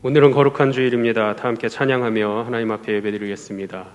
오늘은 거룩한 주일입니다. 다 함께 찬양하며 하나님 앞에 예배드리겠습니다.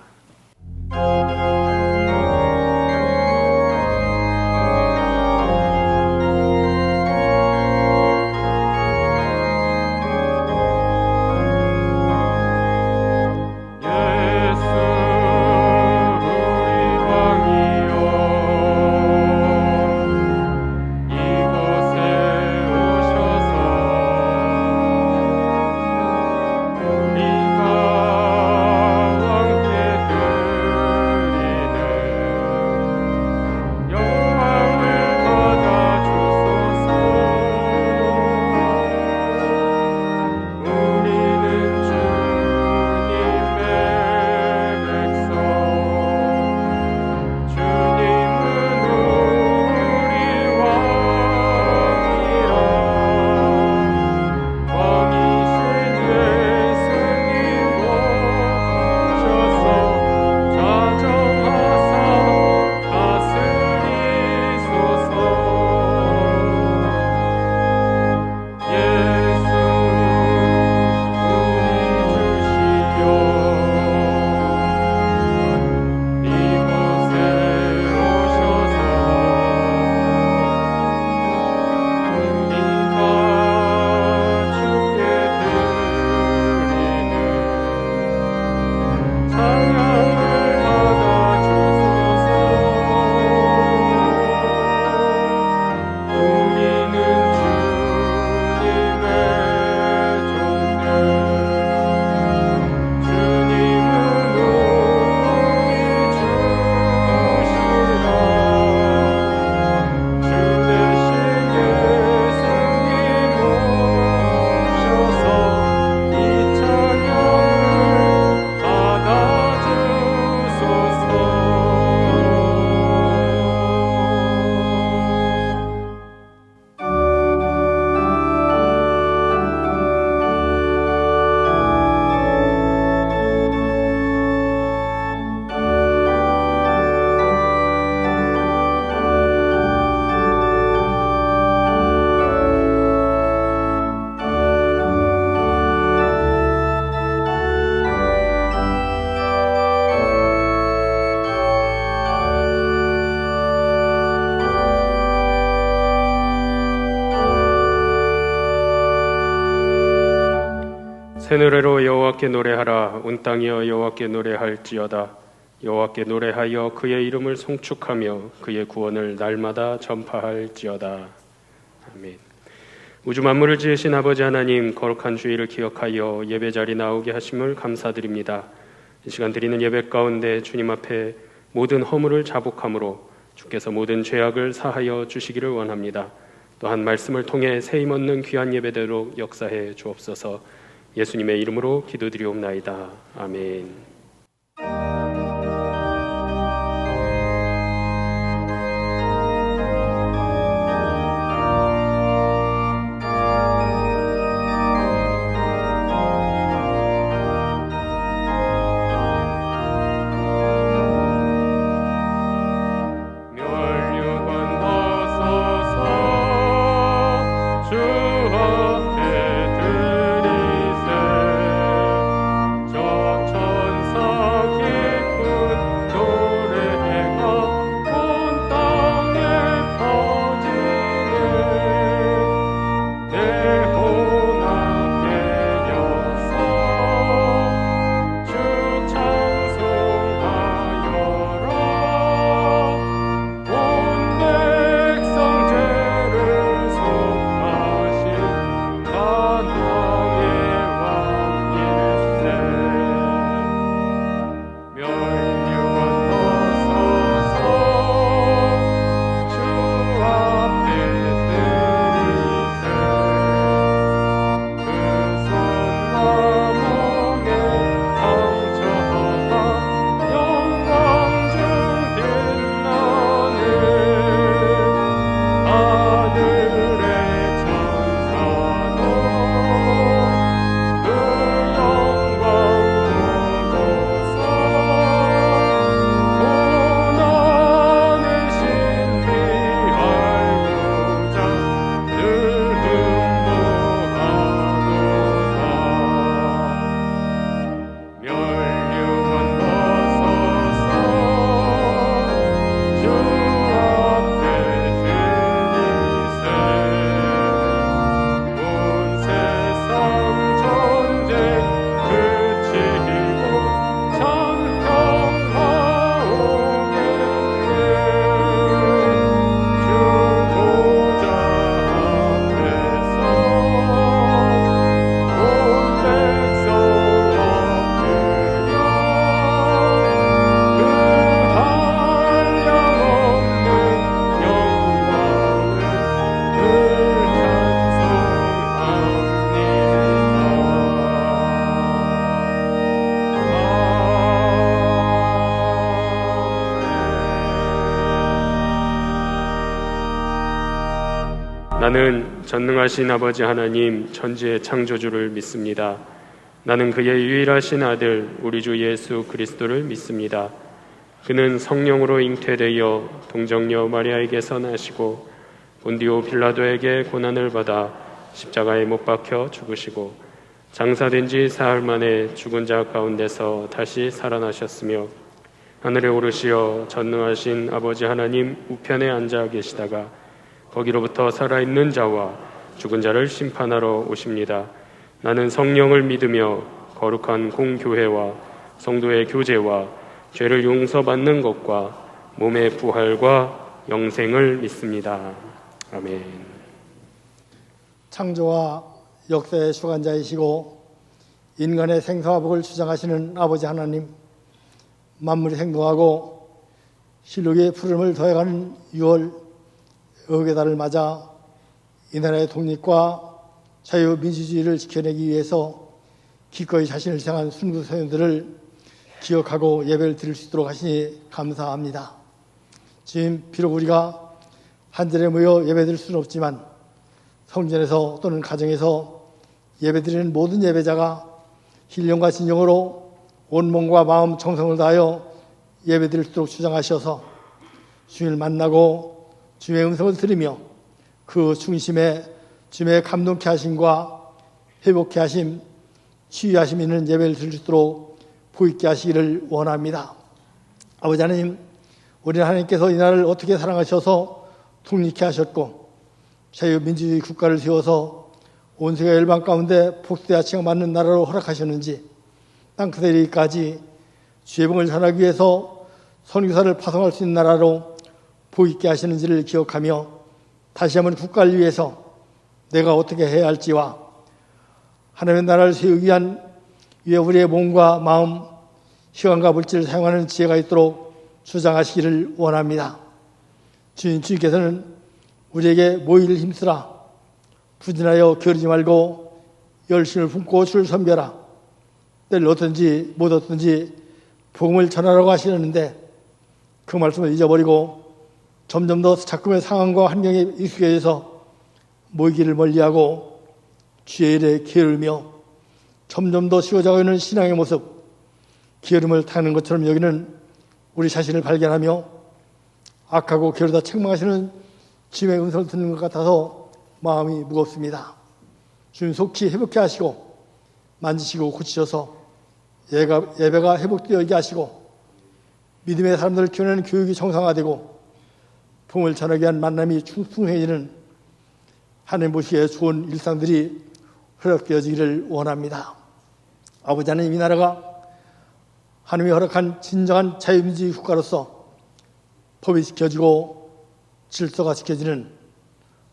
새 노래로 여호와께 노래하라. 온 땅이여 여호와께 노래할지어다. 여호와께 노래하여 그의 이름을 송축하며 그의 구원을 날마다 전파할지어다. 아멘. 우주 만물을 지으신 아버지 하나님, 거룩한 주일을 기억하여 예배자리 나오게 하심을 감사드립니다. 이 시간 드리는 예배 가운데 주님 앞에 모든 허물을 자복함으로 주께서 모든 죄악을 사하여 주시기를 원합니다. 또한 말씀을 통해 세임 얻는 귀한 예배대로 역사해 주옵소서. 예수님의 이름으로 기도드리옵나이다. 아멘. 천사 나는 전능하신 아버지 하나님 천지의 창조주를 믿습니다. 나는 그의 유일하신 아들 우리 주 예수 그리스도를 믿습니다. 그는 성령으로 잉태되어 동정녀 마리아에게서 나시고 본디오 빌라도에게 고난을 받아 십자가에 못 박혀 죽으시고 장사된 지 사흘 만에 죽은 자 가운데서 다시 살아나셨으며 하늘에 오르시어 전능하신 아버지 하나님 우편에 앉아 계시다가 거기로부터 살아있는 자와 죽은 자를 심판하러 오십니다. 나는 성령을 믿으며 거룩한 공교회와 성도의 교제와 죄를 용서받는 것과 몸의 부활과 영생을 믿습니다. 아멘. 창조와 역사의 주관자이시고 인간의 생사와 복을 주장하시는 아버지 하나님, 만물이 생동하고 실록의 푸름을 더해가는 6월 의의 달을 맞아 이 나라의 독립과 자유민주주의를 지켜내기 위해서 기꺼이 자신을 희생한 순구소년들을 기억하고 예배를 드릴 수 있도록 하시니 감사합니다. 지금 비록 우리가 한 자리에 모여 예배드릴 수는 없지만 성전에서 또는 가정에서 예배드리는 모든 예배자가 신령과 진정으로 온 몸과 마음 정성을 다하여 예배드릴 수 있도록 주장하셔서 주님을 만나고 주님의 음성을 들으며 그 중심에 주님의 감동케 하심과 회복케 하심, 치유하심 있는 예배를 드릴 수 있도록 보이게 하시기를 원합니다. 아버지 하나님, 우리 하나님께서 이 나라를 어떻게 사랑하셔서 독립케 하셨고 자유민주주의 국가를 세워서 온 세계 열방 가운데 복수의 아치가 맞는 나라로 허락하셨는지 땅끝에 이르기까지 주의 복을 전하기 위해서 선교사를 파송할 수 있는 나라로 보이게 하시는지를 기억하며 다시 한번 국가를 위해서 내가 어떻게 해야 할지와 하나님의 나라를 세우기 위한 우리의 몸과 마음, 시간과 물질을 사용하는 지혜가 있도록 주장하시기를 원합니다. 주님께서는 우리에게 모이를 힘쓰라, 부진하여 게으르지 말고 열심을 품고 주를 섬겨라, 때를 얻든지 못 얻든지 복음을 전하라고 하시는데 그 말씀을 잊어버리고 점점 더 자꾸의 상황과 환경에 익숙해져서 모이기를 멀리하고 주의 일에 게으르며 점점 더 쉬워져가고 있는 신앙의 모습, 게으름을 타는 것처럼 여기는 우리 자신을 발견하며 악하고 게으르다 책망하시는 주님의 음성을 듣는 것 같아서 마음이 무겁습니다. 주님 속히 회복케 하시고 만지시고 고치셔서 예배가 회복되게 하시고 믿음의 사람들을 키우는 교육이 정상화되고 복음을 전하기 위한 만남이 충성해지는 하나님 보시기에 좋은 일상들이 허락되어지기를 원합니다. 아버지 하나님, 이 나라가 하나님이 허락한 진정한 자유민주주의 국가로서 법이 지켜지고 질서가 지켜지는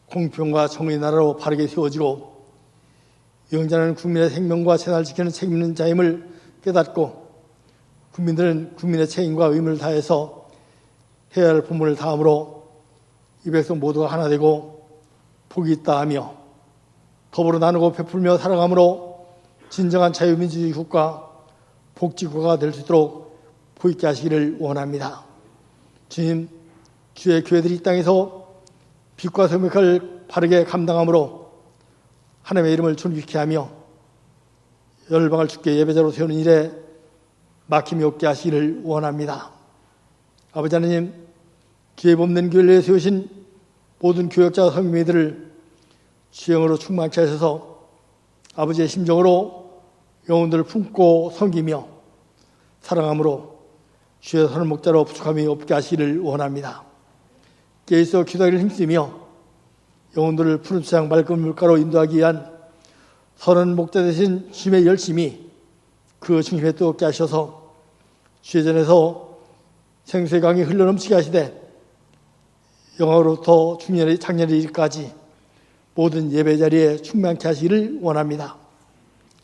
공평과 정의의 나라로 바르게 세워지고 영자는 국민의 생명과 재산을 지키는 책임 있는 자임을 깨닫고 국민들은 국민의 책임과 의무를 다해서 해야 할 본분을 다함으로 이 백성 모두가 하나 되고 복이 있다 하며 더불어 나누고 베풀며 살아감으로 진정한 자유민주주의 국가, 복지국가가 될 수 있도록 보이게 하시기를 원합니다. 주님, 주의 교회들이 이 땅에서 빛과 소명을 바르게 감당함으로 하나님의 이름을 존귀케 하며 열방을 주께 예배자로 세우는 일에 막힘이 없게 하시기를 원합니다. 아버지 하나님, 기회 없는 교회를 세우신 모든 교역자와 성도님들을 주영으로 충만케 하셔서 아버지의 심정으로 영혼들을 품고 섬기며 사랑함으로 주의 선한 목자로 부족함이 없게 하시기를 원합니다. 깨어있어 기도하기를 힘쓰며 영혼들을 푸른 수양 맑은 물가로 인도하기 위한 선한 목자 되신 주님의 열심이 그 중심에 뜨겁게 하셔서 주의 전에서 생수의 강이 흘러넘치게 하시되 영화로부터 작년에 이르기까지 모든 예배 자리에 충만케 하시기를 원합니다.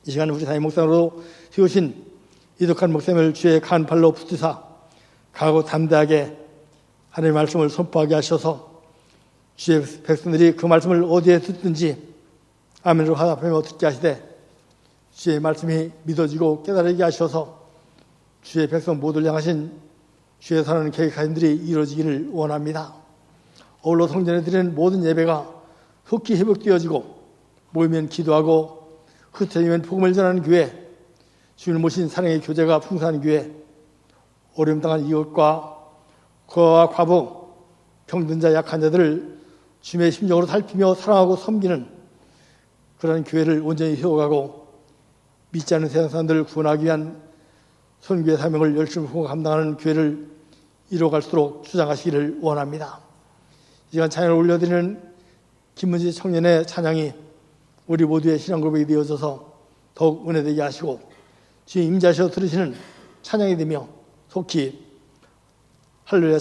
이 시간 우리 담임 목사로 세우신 이덕한 목사님을 주의 간팔로 붙드사 강하고 담대하게 하나님의 말씀을 선포하게 하셔서 주의 백성들이 그 말씀을 어디에 듣든지 아멘으로 화답하며 듣게 하시되 주의 말씀이 믿어지고 깨달게 하셔서 주의 백성 모두를 향하신 주의 사랑하는 계획하심들이 이루어지기를 원합니다. 어울러 성전에 드리는 모든 예배가 속히 회복되어지고 모이면 기도하고 흩어지면 복음을 전하는 교회, 주님을 모신 사랑의 교제가 풍성한 교회, 어려움 당한 이웃과 고아와 과부, 병든 자 약한 자들을 주님의 심정으로 살피며 사랑하고 섬기는 그런 교회를 온전히 세워가고 믿지 않는 세상 사람들을 구원하기 위한 선교의 사명을 열심히 감당하는 교회를 이뤄갈수록 주장하시기를 원합니다. 이 시간 찬양을 올려드리는 김문지 청년의 찬양이 우리 모두의 신앙 고백이 되어져서 더욱 은혜되게 하시고 주님 임자셔 들으시는 찬양이 되며 속히 할렐루야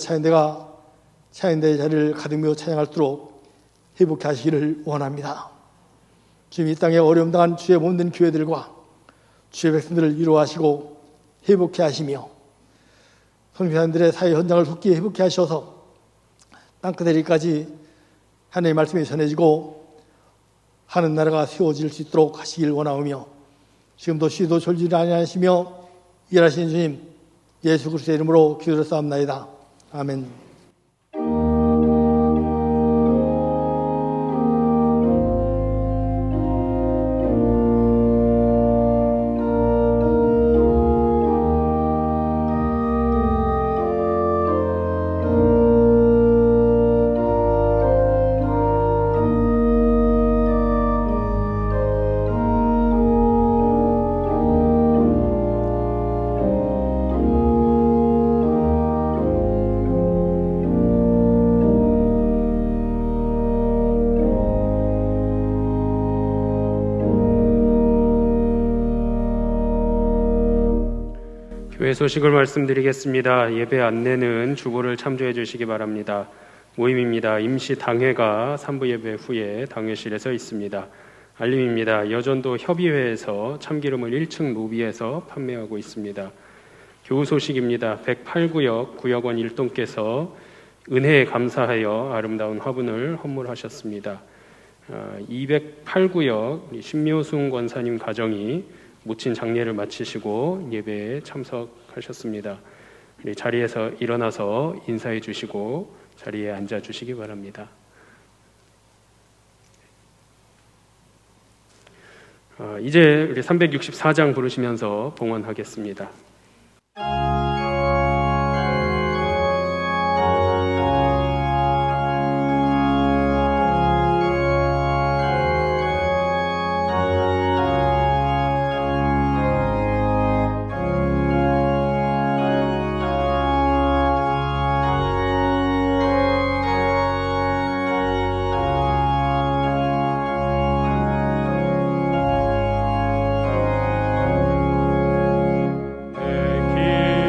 찬양대의 자리를 가득 메워 찬양할수록 회복케 하시기를 원합니다. 주님 이 땅에 어려움 당한 주의 몸된 교회들과 주의 백성들을 위로하시고 회복케 하시며 선교사님들의 사회 현장을 속히 회복케 하셔서 땅끝에까지 하나님의 말씀이 전해지고 하는 나라가 세워질 수 있도록 하시길 원하오며 지금도 쉬도 졸지를 아니하시며 일하시는 주님 예수 그리스도의 이름으로 기도를 쌓옵나이다. 아멘. 교회 소식을 말씀드리겠습니다. 예배 안내는 주보를 참조해 주시기 바랍니다. 모임입니다. 임시 당회가 3부 예배 후에 당회실에서 있습니다. 알림입니다. 여전도 협의회에서 참기름을 1층 로비에서 판매하고 있습니다. 교우 소식입니다. 108구역 구역원 일동께서 은혜에 감사하여 아름다운 화분을 헌물하셨습니다. 208구역 신묘순 권사님 가정이 모친 장례를 마치시고 예배에 참석하셨습니다. 우리 자리에서 일어나서 인사해 주시고 자리에 앉아 주시기 바랍니다. 이제 우리 364장 부르시면서 봉헌하겠습니다. 길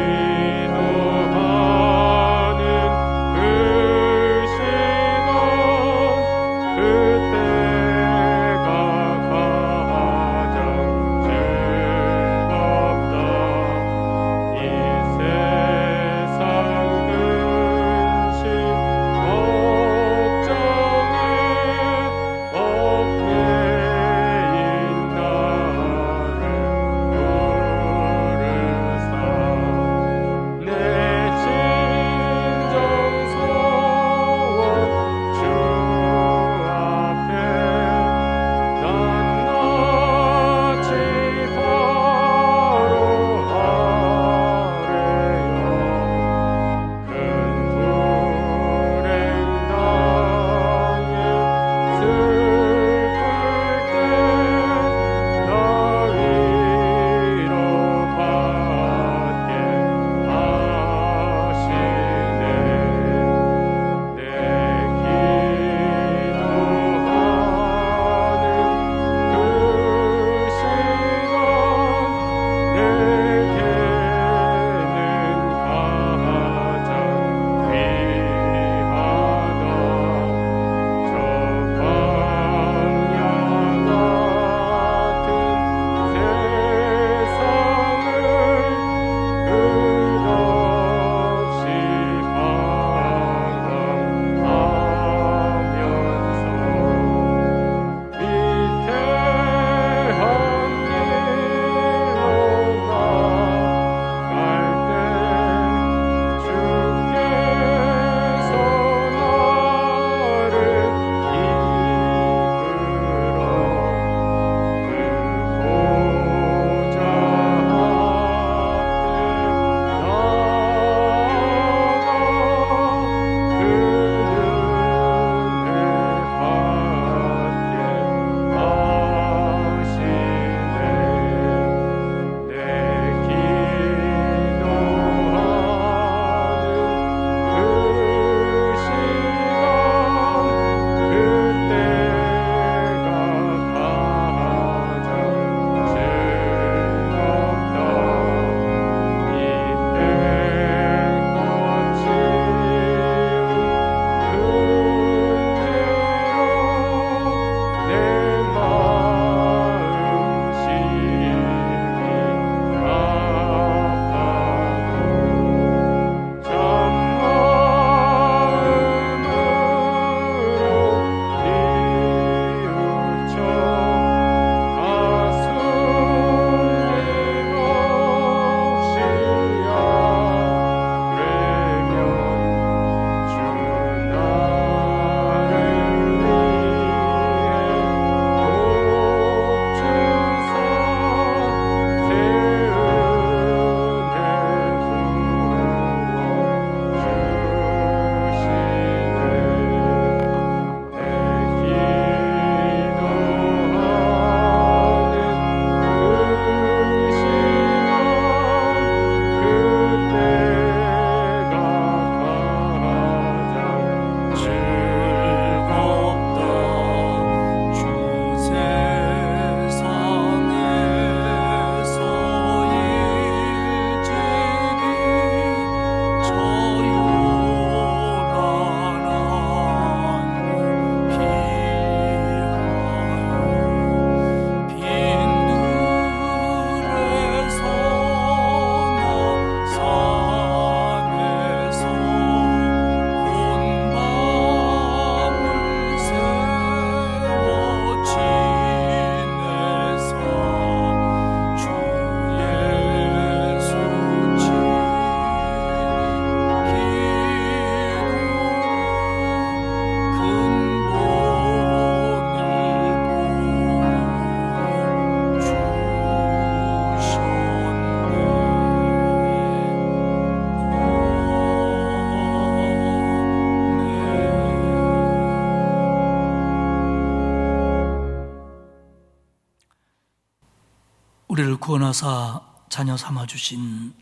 우리를 구원하사 자녀 삼아주신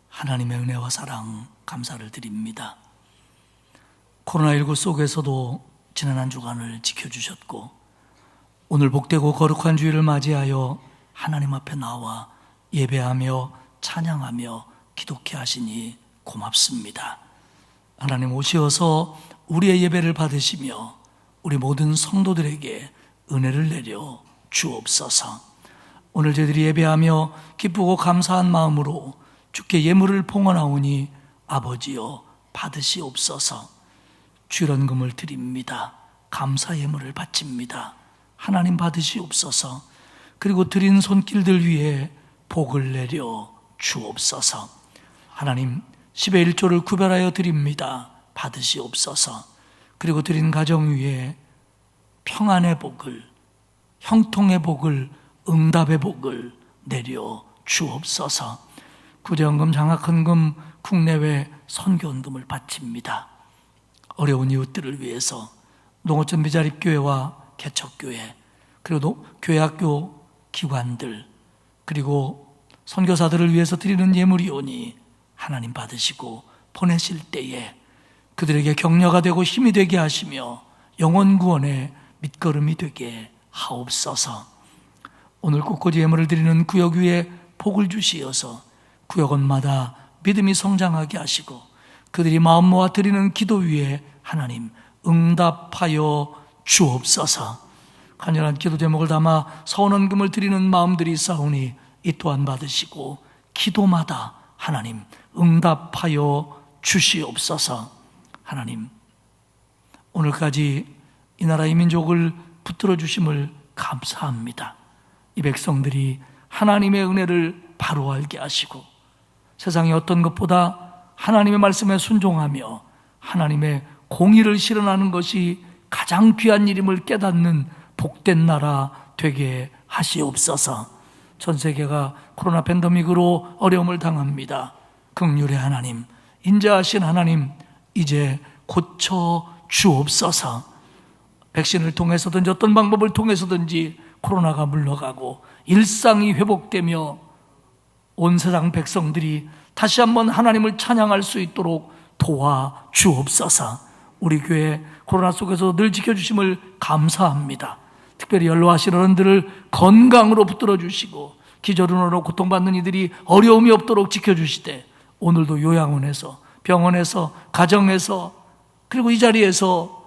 하나님의 은혜와 사랑 감사를 드립니다. 코로나19 속에서도 지난 한 주간을 지켜주셨고 오늘 복되고 거룩한 주일을 맞이하여 하나님 앞에 나와 예배하며 찬양하며 기도케 하시니 고맙습니다. 하나님 오시어서 우리의 예배를 받으시며 우리 모든 성도들에게 은혜를 내려 주옵소서. 오늘 저희들이 예배하며 기쁘고 감사한 마음으로 주께 예물을 봉헌하오니 아버지여 받으시옵소서. 주연금을 드립니다. 감사 예물을 바칩니다. 하나님 받으시옵소서. 그리고 드린 손길들 위에 복을 내려 주옵소서. 하나님 10의 1조를 구별하여 드립니다. 받으시옵소서. 그리고 드린 가정 위에 평안의 복을, 형통의 복을, 응답의 복을 내려 주옵소서. 구제헌금, 장학헌금, 국내외 선교헌금을 바칩니다. 어려운 이웃들을 위해서 농어촌 미자립교회와 개척교회, 그리고 교회학교 기관들, 그리고 선교사들을 위해서 드리는 예물이오니 하나님 받으시고 보내실 때에 그들에게 격려가 되고 힘이 되게 하시며 영혼 구원의 밑거름이 되게 하옵소서. 오늘 꽃꽂이 예물을 드리는 구역 위에 복을 주시어서 구역원마다 믿음이 성장하게 하시고 그들이 마음 모아 드리는 기도 위에 하나님 응답하여 주옵소서. 간절한 기도 제목을 담아 서원헌금을 드리는 마음들이 있사오니 이 또한 받으시고 기도마다 하나님 응답하여 주시옵소서. 하나님 오늘까지 이 나라 이 민족을 붙들어 주심을 감사합니다. 이 백성들이 하나님의 은혜를 바로 알게 하시고 세상의 어떤 것보다 하나님의 말씀에 순종하며 하나님의 공의를 실현하는 것이 가장 귀한 일임을 깨닫는 복된 나라 되게 하시옵소서. 전 세계가 코로나 팬데믹으로 어려움을 당합니다. 긍휼의 하나님, 인자하신 하나님, 이제 고쳐 주옵소서. 백신을 통해서든지 어떤 방법을 통해서든지 코로나가 물러가고 일상이 회복되며 온 세상 백성들이 다시 한번 하나님을 찬양할 수 있도록 도와 주옵소서. 우리 교회 코로나 속에서 늘 지켜주심을 감사합니다. 특별히 연로하신 어른들을 건강으로 붙들어 주시고 기저론으로 고통받는 이들이 어려움이 없도록 지켜주시되 오늘도 요양원에서, 병원에서, 가정에서, 그리고 이 자리에서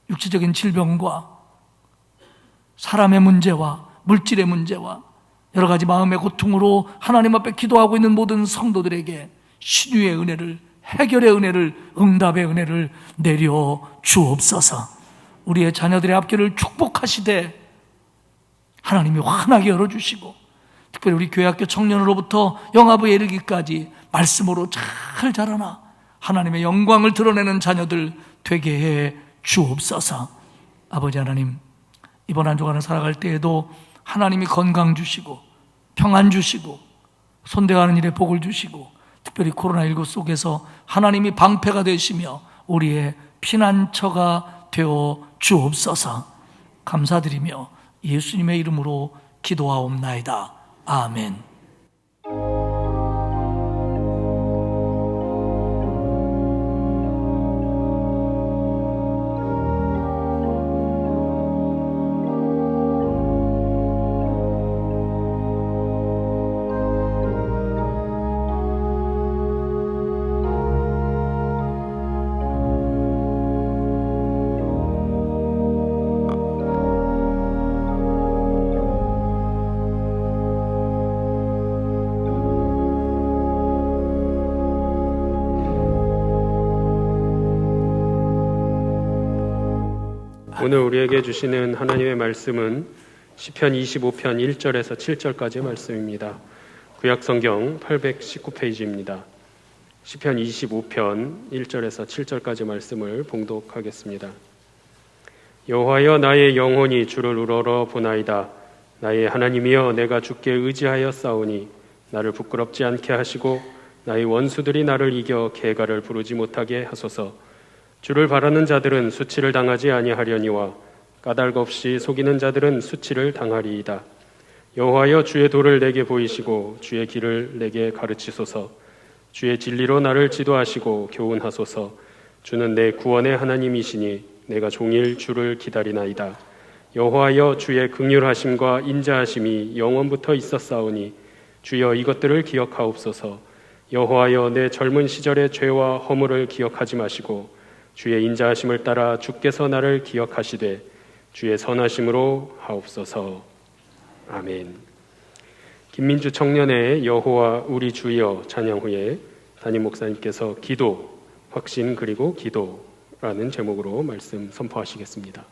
육체적인 질병과 사람의 문제와 물질의 문제와 여러 가지 마음의 고통으로 하나님 앞에 기도하고 있는 모든 성도들에게 신유의 은혜를, 해결의 은혜를, 응답의 은혜를 내려 주옵소서. 우리의 자녀들의 앞길을 축복하시되 하나님이 환하게 열어주시고 특별히 우리 교회학교 청년으로부터 영아부에 이르기까지 말씀으로 잘 자라나 하나님의 영광을 드러내는 자녀들 되게 해 주옵소서. 아버지 하나님, 이번 한 주간을 살아갈 때에도 하나님이 건강 주시고 평안 주시고 손대하는 일에 복을 주시고 특별히 코로나19 속에서 하나님이 방패가 되시며 우리의 피난처가 되어 주옵소서. 감사드리며 예수님의 이름으로 기도하옵나이다. 아멘. 오늘 우리에게 주시는 하나님의 말씀은 시편 25편 1절에서 7절까지의 말씀입니다. 구약성경 819페이지입니다. 시편 25편 1절에서 7절까지 말씀을 봉독하겠습니다. 여호와여, 나의 영혼이 주를 우러러 보나이다. 나의 하나님이여, 내가 주께 의지하여 싸우니 나를 부끄럽지 않게 하시고 나의 원수들이 나를 이겨 계가를 부르지 못하게 하소서. 주를 바라는 자들은 수치를 당하지 아니하려니와 까닭 없이 속이는 자들은 수치를 당하리이다. 여호와여 주의 도를 내게 보이시고 주의 길을 내게 가르치소서. 주의 진리로 나를 지도하시고 교훈하소서. 주는 내 구원의 하나님이시니 내가 종일 주를 기다리나이다. 여호와여 주의 긍휼하심과 인자하심이 영원부터 있었사오니 주여 이것들을 기억하옵소서. 여호와여 내 젊은 시절의 죄와 허물을 기억하지 마시고 주의 인자하심을 따라 주께서 나를 기억하시되 주의 선하심으로 하옵소서. 아멘. 김민주 청년의 여호와 우리 주여 찬양 후에 담임 목사님께서 기도, 확신 그리고 기도라는 제목으로 말씀 선포하시겠습니다.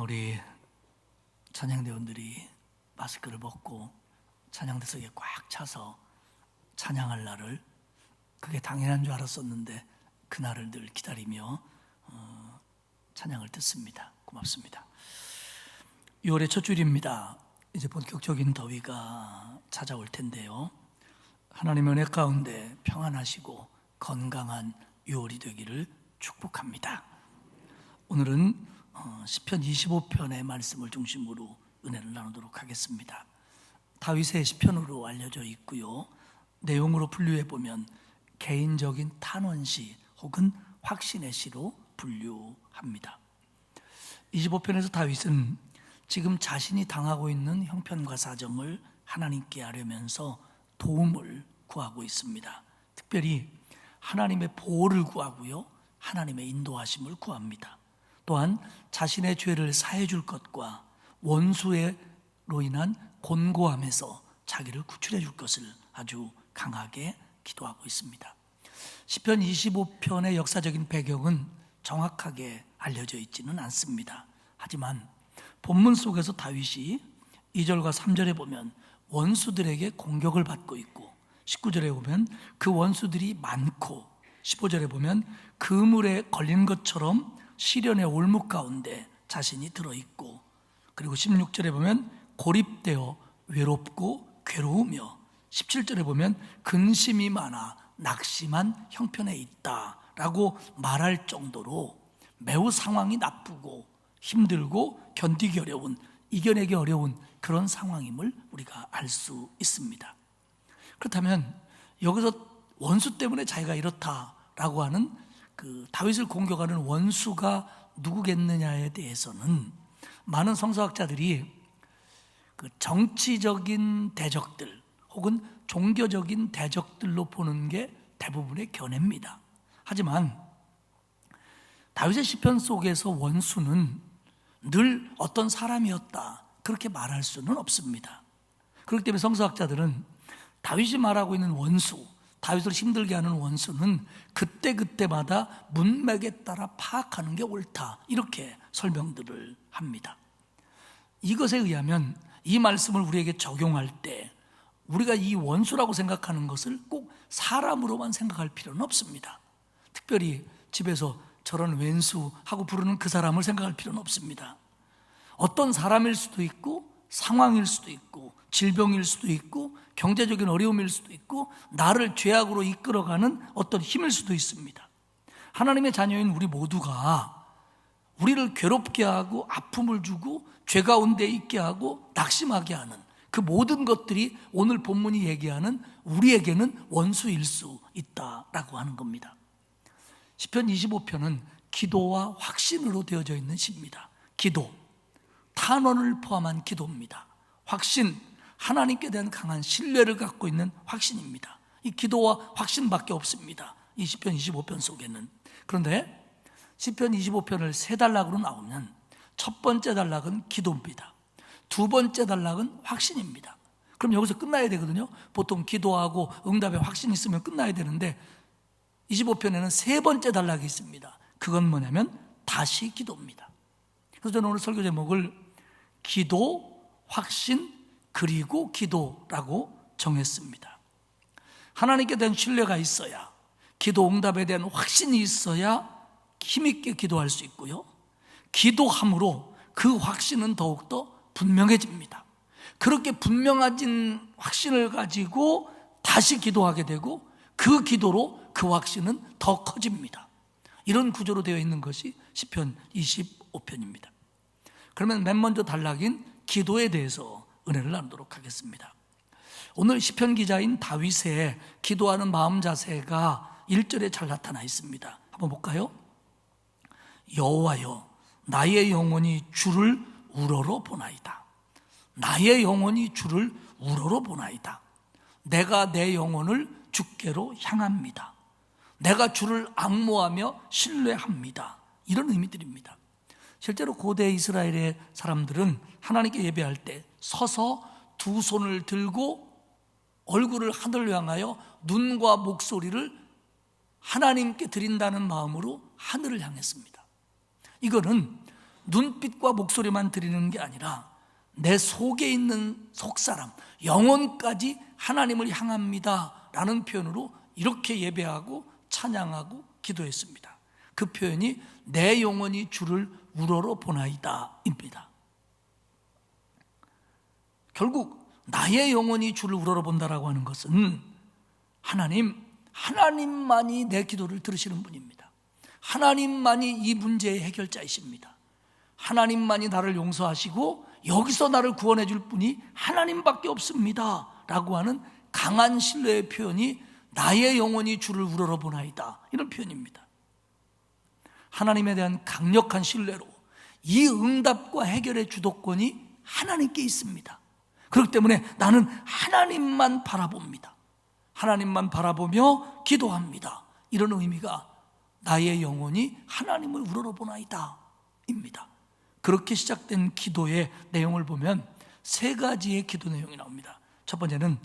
우리 찬양대원들이 마스크를 벗고 찬양대석에 꽉 차서 찬양할 날을, 그게 당연한 줄 알았었는데 그날을 늘 기다리며 찬양을 듣습니다. 고맙습니다. 6월의 첫 주일입니다. 이제 본격적인 더위가 찾아올 텐데요. 하나님의 은혜 가운데 평안하시고 건강한 6월이 되기를 축복합니다. 오늘은 시편 25편의 말씀을 중심으로 은혜를 나누도록 하겠습니다. 다윗의 시편으로 알려져 있고요, 내용으로 분류해 보면 개인적인 탄원시 혹은 확신의 시로 분류합니다. 25편에서 다윗은 지금 자신이 당하고 있는 형편과 사정을 하나님께 아뢰면서 도움을 구하고 있습니다. 특별히 하나님의 보호를 구하고요, 하나님의 인도하심을 구합니다. 또한 자신의 죄를 사해 줄 것과 원수로 인한 곤고함에서 자기를 구출해 줄 것을 아주 강하게 기도하고 있습니다. 시편 25편의 역사적인 배경은 정확하게 알려져 있지는 않습니다. 하지만 본문 속에서 다윗이 2절과 3절에 보면 원수들에게 공격을 받고 있고, 19절에 보면 그 원수들이 많고, 15절에 보면 그물에 걸린 것처럼 시련의 올무 가운데 자신이 들어있고, 그리고 16절에 보면 고립되어 외롭고 괴로우며, 17절에 보면 근심이 많아 낙심한 형편에 있다라고 말할 정도로 매우 상황이 나쁘고 힘들고 견디기 어려운, 이겨내기 어려운 그런 상황임을 우리가 알 수 있습니다. 그렇다면 여기서 원수 때문에 자기가 이렇다라고 하는 그 다윗을 공격하는 원수가 누구겠느냐에 대해서는 많은 성서학자들이 그 정치적인 대적들 혹은 종교적인 대적들로 보는 게 대부분의 견해입니다. 하지만 다윗의 시편 속에서 원수는 늘 어떤 사람이었다, 그렇게 말할 수는 없습니다. 그렇기 때문에 성서학자들은 다윗이 말하고 있는 원수, 다윗을 힘들게 하는 원수는 그때그때마다 문맥에 따라 파악하는 게 옳다, 이렇게 설명들을 합니다. 이것에 의하면 이 말씀을 우리에게 적용할 때 우리가 이 원수라고 생각하는 것을 꼭 사람으로만 생각할 필요는 없습니다. 특별히 집에서 저런 왼수 하고 부르는 그 사람을 생각할 필요는 없습니다. 어떤 사람일 수도 있고, 상황일 수도 있고, 질병일 수도 있고, 경제적인 어려움일 수도 있고, 나를 죄악으로 이끌어가는 어떤 힘일 수도 있습니다. 하나님의 자녀인 우리 모두가 우리를 괴롭게 하고 아픔을 주고 죄 가운데 있게 하고 낙심하게 하는 그 모든 것들이 오늘 본문이 얘기하는 우리에게는 원수일 수 있다라고 하는 겁니다. 시편 25편은 기도와 확신으로 되어져 있는 시입니다. 기도, 탄원을 포함한 기도입니다. 확신, 하나님께 대한 강한 신뢰를 갖고 있는 확신입니다. 이 기도와 확신밖에 없습니다, 이 시편 25편 속에는. 그런데 시편 25편을 세 단락으로 나오면 첫 번째 단락은 기도입니다. 두 번째 단락은 확신입니다. 그럼 여기서 끝나야 되거든요. 보통 기도하고 응답에 확신이 있으면 끝나야 되는데 25편에는 세 번째 단락이 있습니다. 그건 뭐냐면 다시 기도입니다. 그래서 저는 오늘 설교 제목을 기도, 확신, 그리고 기도라고 정했습니다. 하나님께 대한 신뢰가 있어야, 기도 응답에 대한 확신이 있어야 힘있게 기도할 수 있고요, 기도함으로 그 확신은 더욱더 분명해집니다. 그렇게 분명해진 확신을 가지고 다시 기도하게 되고 그 기도로 그 확신은 더 커집니다. 이런 구조로 되어 있는 것이 시편 25편입니다. 그러면 맨 먼저 단락인 기도에 대해서 은혜를 나누도록 하겠습니다. 오늘 시편 기자인 다윗의 기도하는 마음 자세가 1절에 잘 나타나 있습니다. 한번 볼까요? 여호와여, 나의 영혼이 주를 우러러 보나이다. 나의 영혼이 주를 우러러 보나이다. 내가 내 영혼을 주께로 향합니다. 내가 주를 앙모하며 신뢰합니다. 이런 의미들입니다. 실제로 고대 이스라엘의 사람들은 하나님께 예배할 때 서서 두 손을 들고 얼굴을 하늘을 향하여 눈과 목소리를 하나님께 드린다는 마음으로 하늘을 향했습니다. 이거는 눈빛과 목소리만 드리는 게 아니라 내 속에 있는 속사람, 영혼까지 하나님을 향합니다 라는 표현으로 이렇게 예배하고 찬양하고 기도했습니다. 그 표현이 내 영혼이 주를 우러러 보나이다 입니다. 결국 나의 영혼이 주를 우러러 본다라고 하는 것은 하나님만이 내 기도를 들으시는 분입니다. 하나님만이 이 문제의 해결자이십니다. 하나님만이 나를 용서하시고 여기서 나를 구원해 줄 분이 하나님밖에 없습니다 라고 하는 강한 신뢰의 표현이 나의 영혼이 주를 우러러보나이다, 이런 표현입니다. 하나님에 대한 강력한 신뢰로 이 응답과 해결의 주도권이 하나님께 있습니다. 그렇기 때문에 나는 하나님만 바라봅니다. 하나님만 바라보며 기도합니다. 이런 의미가 나의 영혼이 하나님을 우러러보나이다 입니다. 그렇게 시작된 기도의 내용을 보면 세 가지의 기도 내용이 나옵니다. 첫 번째는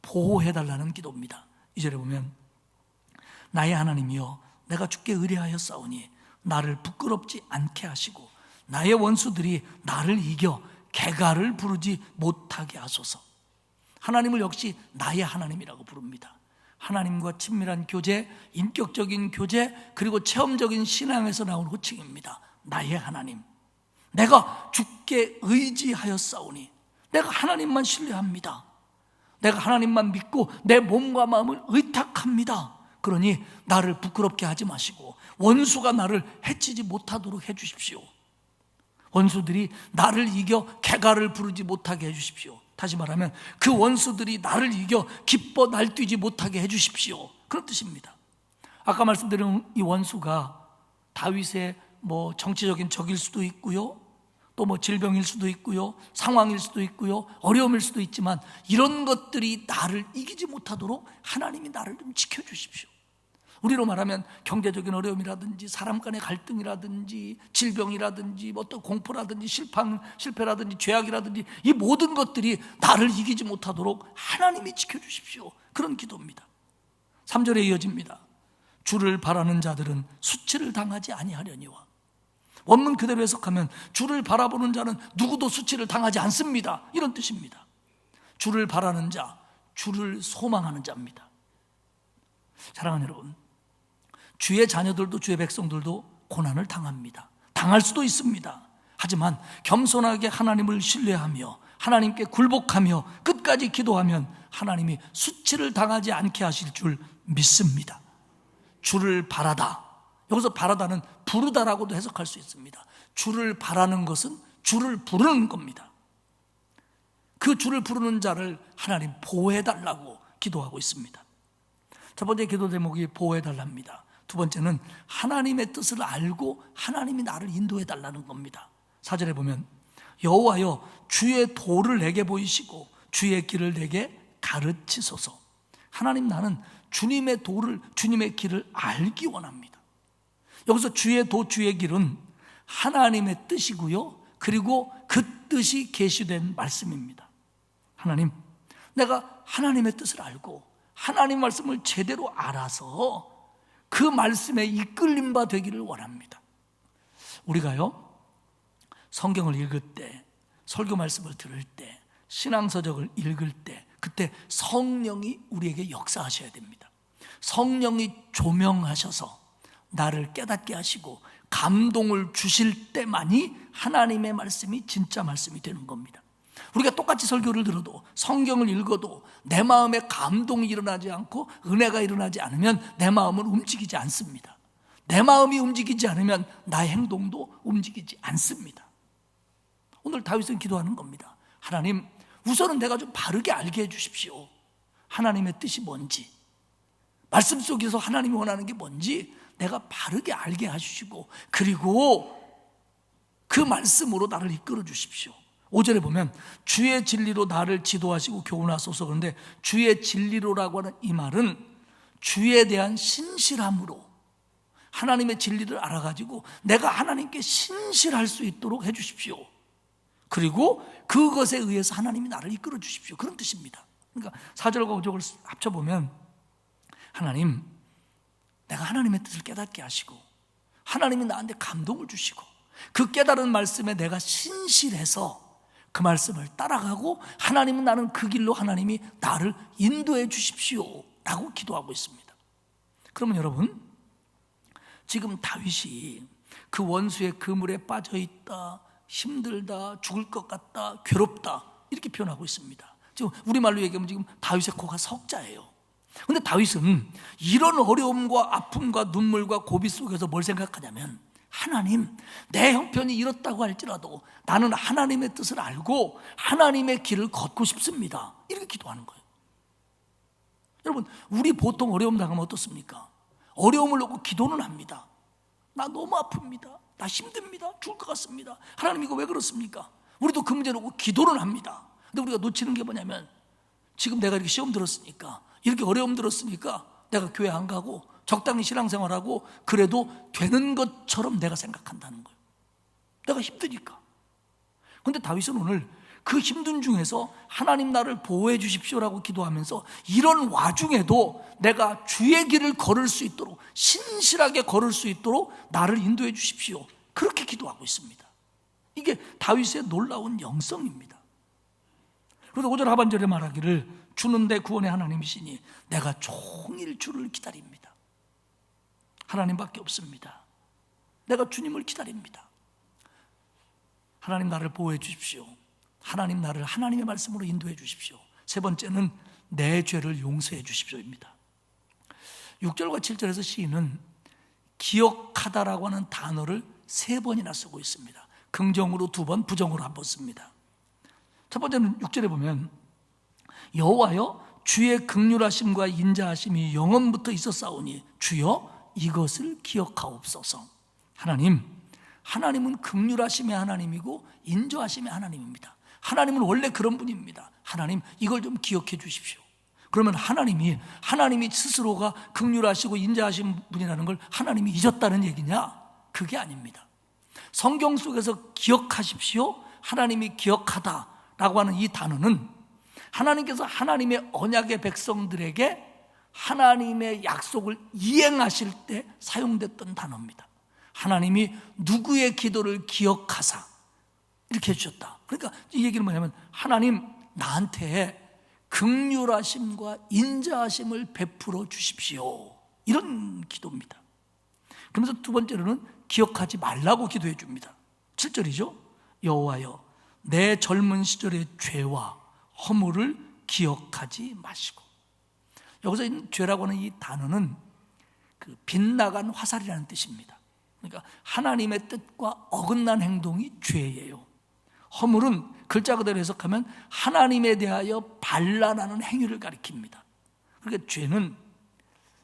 보호해달라는 기도입니다. 2절에 보면 나의 하나님이여, 내가 주께 의뢰하였사오니 나를 부끄럽지 않게 하시고 나의 원수들이 나를 이겨 개가를 부르지 못하게 하소서. 하나님을 역시 나의 하나님이라고 부릅니다. 하나님과 친밀한 교제, 인격적인 교제, 그리고 체험적인 신앙에서 나오는 호칭입니다. 나의 하나님. 내가 주께 의지하였사오니, 내가 하나님만 신뢰합니다. 내가 하나님만 믿고 내 몸과 마음을 의탁합니다. 그러니 나를 부끄럽게 하지 마시고 원수가 나를 해치지 못하도록 해주십시오. 원수들이 나를 이겨 개가를 부르지 못하게 해주십시오. 다시 말하면 그 원수들이 나를 이겨 기뻐 날뛰지 못하게 해주십시오. 그런 뜻입니다. 아까 말씀드린 이 원수가 다윗의 정치적인 적일 수도 있고요, 또 질병일 수도 있고요, 상황일 수도 있고요, 어려움일 수도 있지만 이런 것들이 나를 이기지 못하도록 하나님이 나를 좀 지켜주십시오. 우리로 말하면 경제적인 어려움이라든지 사람 간의 갈등이라든지 질병이라든지 어떤 공포라든지 실패라든지 죄악이라든지 이 모든 것들이 나를 이기지 못하도록 하나님이 지켜주십시오. 그런 기도입니다. 3절에 이어집니다. 주를 바라는 자들은 수치를 당하지 아니하려니와. 원문 그대로 해석하면 주를 바라보는 자는 누구도 수치를 당하지 않습니다, 이런 뜻입니다. 주를 바라는 자, 주를 소망하는 자입니다. 사랑하는 여러분, 주의 자녀들도 주의 백성들도 고난을 당합니다. 당할 수도 있습니다. 하지만 겸손하게 하나님을 신뢰하며 하나님께 굴복하며 끝까지 기도하면 하나님이 수치를 당하지 않게 하실 줄 믿습니다. 주를 바라다, 여기서 바라다는 부르다라고도 해석할 수 있습니다. 주를 바라는 것은 주를 부르는 겁니다. 그 주를 부르는 자를 하나님 보호해달라고 기도하고 있습니다. 첫 번째 기도 제목이 보호해달랍니다. 두 번째는 하나님의 뜻을 알고 하나님이 나를 인도해달라는 겁니다. 4절에 보면 여호와여, 주의 도를 내게 보이시고 주의 길을 내게 가르치소서. 하나님, 나는 주님의 도를, 주님의 길을 알기 원합니다. 여기서 주의 도, 주의 길은 하나님의 뜻이고요, 그리고 그 뜻이 계시된 말씀입니다. 하나님, 내가 하나님의 뜻을 알고 하나님 말씀을 제대로 알아서 그 말씀에 이끌림 바 되기를 원합니다. 우리가요, 성경을 읽을 때, 설교 말씀을 들을 때, 신앙서적을 읽을 때, 그때 성령이 우리에게 역사하셔야 됩니다. 성령이 조명하셔서 나를 깨닫게 하시고 감동을 주실 때만이 하나님의 말씀이 진짜 말씀이 되는 겁니다. 우리가 똑같이 설교를 들어도, 성경을 읽어도 내 마음에 감동이 일어나지 않고 은혜가 일어나지 않으면 내 마음은 움직이지 않습니다. 내 마음이 움직이지 않으면 나의 행동도 움직이지 않습니다. 오늘 다윗은 기도하는 겁니다. 하나님, 우선은 내가 좀 바르게 알게 해주십시오. 하나님의 뜻이 뭔지, 말씀 속에서 하나님이 원하는 게 뭔지 내가 바르게 알게 해주시고, 그리고 그 말씀으로 나를 이끌어 주십시오. 5절에 보면 주의 진리로 나를 지도하시고 교훈하소서. 그런데 주의 진리로라고 하는 이 말은 주에 대한 신실함으로 하나님의 진리를 알아가지고 내가 하나님께 신실할 수 있도록 해주십시오. 그리고 그것에 의해서 하나님이 나를 이끌어 주십시오. 그런 뜻입니다. 그러니까 4절과 5절을 합쳐보면 하나님, 내가 하나님의 뜻을 깨닫게 하시고 하나님이 나한테 감동을 주시고 그 깨달은 말씀에 내가 신실해서 그 말씀을 따라가고 하나님은 나는 그 길로 하나님이 나를 인도해 주십시오 라고 기도하고 있습니다. 그러면 여러분, 지금 다윗이 그 원수의 그물에 빠져있다, 힘들다, 죽을 것 같다, 괴롭다 이렇게 표현하고 있습니다. 지금 우리말로 얘기하면 지금 다윗의 코가 석자예요. 근데 다윗은 이런 어려움과 아픔과 눈물과 고비 속에서 뭘 생각하냐면, 하나님, 내 형편이 이렇다고 할지라도 나는 하나님의 뜻을 알고 하나님의 길을 걷고 싶습니다. 이렇게 기도하는 거예요. 여러분, 우리 보통 어려움 당하면 어떻습니까? 어려움을 놓고 기도는 합니다. 나 너무 아픕니다. 나 힘듭니다. 죽을 것 같습니다. 하나님, 이거 왜 그렇습니까? 우리도 그 문제 놓고 기도는 합니다. 근데 우리가 놓치는 게 뭐냐면, 지금 내가 이렇게 시험 들었으니까, 이렇게 어려움 들었으니까 내가 교회 안 가고 적당히 신앙생활하고 그래도 되는 것처럼 내가 생각한다는 거예요. 내가 힘드니까. 그런데 다윗은 오늘 그 힘든 중에서 하나님 나를 보호해 주십시오라고 기도하면서 이런 와중에도 내가 주의 길을 걸을 수 있도록, 신실하게 걸을 수 있도록 나를 인도해 주십시오, 그렇게 기도하고 있습니다. 이게 다윗의 놀라운 영성입니다. 그래서 5절 하반절에 말하기를, 주는 내 구원의 하나님이시니 내가 종일 주를 기다립니다. 하나님밖에 없습니다. 내가 주님을 기다립니다. 하나님 나를 보호해 주십시오. 하나님 나를 하나님의 말씀으로 인도해 주십시오. 세 번째는 내 죄를 용서해 주십시오입니다. 6절과 7절에서 시인은 기억하다라고 하는 단어를 3번이나 쓰고 있습니다. 긍정으로 2번, 부정으로 1번 씁니다. 첫 번째는 6절에 보면, 여호와여, 주의 긍휼하심과 인자하심이 영원부터 있었사오니 주여 이것을 기억하옵소서. 하나님은 긍휼하심의 하나님이고 인자하심의 하나님입니다. 하나님은 원래 그런 분입니다. 하나님, 이걸 좀 기억해 주십시오. 그러면 하나님이 스스로가 긍휼하시고 인자하신 분이라는 걸 하나님이 잊었다는 얘기냐? 그게 아닙니다. 성경 속에서 기억하십시오, 하나님이 기억하다라고 하는 이 단어는 하나님께서 하나님의 언약의 백성들에게 하나님의 약속을 이행하실 때 사용됐던 단어입니다. 하나님이 누구의 기도를 기억하사 이렇게 해주셨다. 그러니까 이 얘기는 뭐냐면, 하나님 나한테 긍휼하심과 인자하심을 베풀어 주십시오, 이런 기도입니다. 그러면서 두 번째로는 기억하지 말라고 기도해 줍니다. 7절이죠. 여호와여, 내 젊은 시절의 죄와 허물을 기억하지 마시고. 여기서 죄라고 하는 이 단어는 그 빗나간 화살이라는 뜻입니다. 그러니까 하나님의 뜻과 어긋난 행동이 죄예요. 허물은 글자 그대로 해석하면 하나님에 대하여 반란하는 행위를 가리킵니다. 그러니까 죄는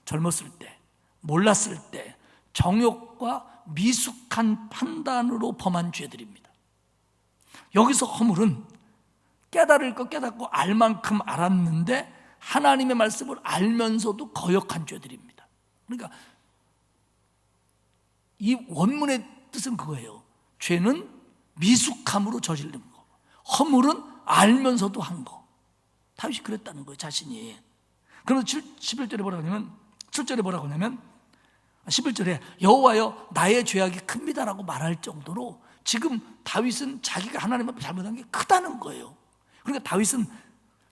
젊었을 때, 몰랐을 때 정욕과 미숙한 판단으로 범한 죄들입니다. 여기서 허물은 깨달을 것 깨닫고 알 만큼 알았는데 하나님의 말씀을 알면서도 거역한 죄들입니다. 그러니까 이 원문의 뜻은 그거예요. 죄는 미숙함으로 저지른 거, 허물은 알면서도 한 거. 다윗이 그랬다는 거예요, 자신이. 그래서 11절에 뭐라고 하냐면, 7절에 뭐라고 하냐면, 11절에 여호와여, 나의 죄악이 큽니다라고 말할 정도로 지금 다윗은 자기가 하나님 앞에 잘못한 게 크다는 거예요. 그러니까 다윗은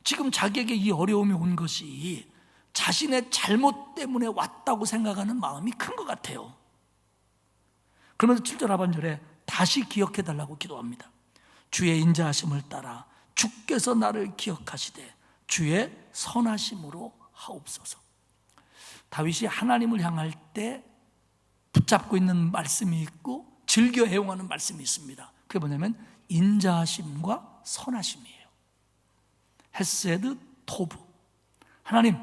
지금 자기에게 이 어려움이 온 것이 자신의 잘못 때문에 왔다고 생각하는 마음이 큰 것 같아요. 그러면서 7절 하반절에 다시 기억해달라고 기도합니다. 주의 인자하심을 따라 주께서 나를 기억하시되 주의 선하심으로 하옵소서. 다윗이 하나님을 향할 때 붙잡고 있는 말씀이 있고 즐겨 애용하는 말씀이 있습니다. 그게 뭐냐면 인자하심과 선하심이에요. 헤세드 토브. 하나님,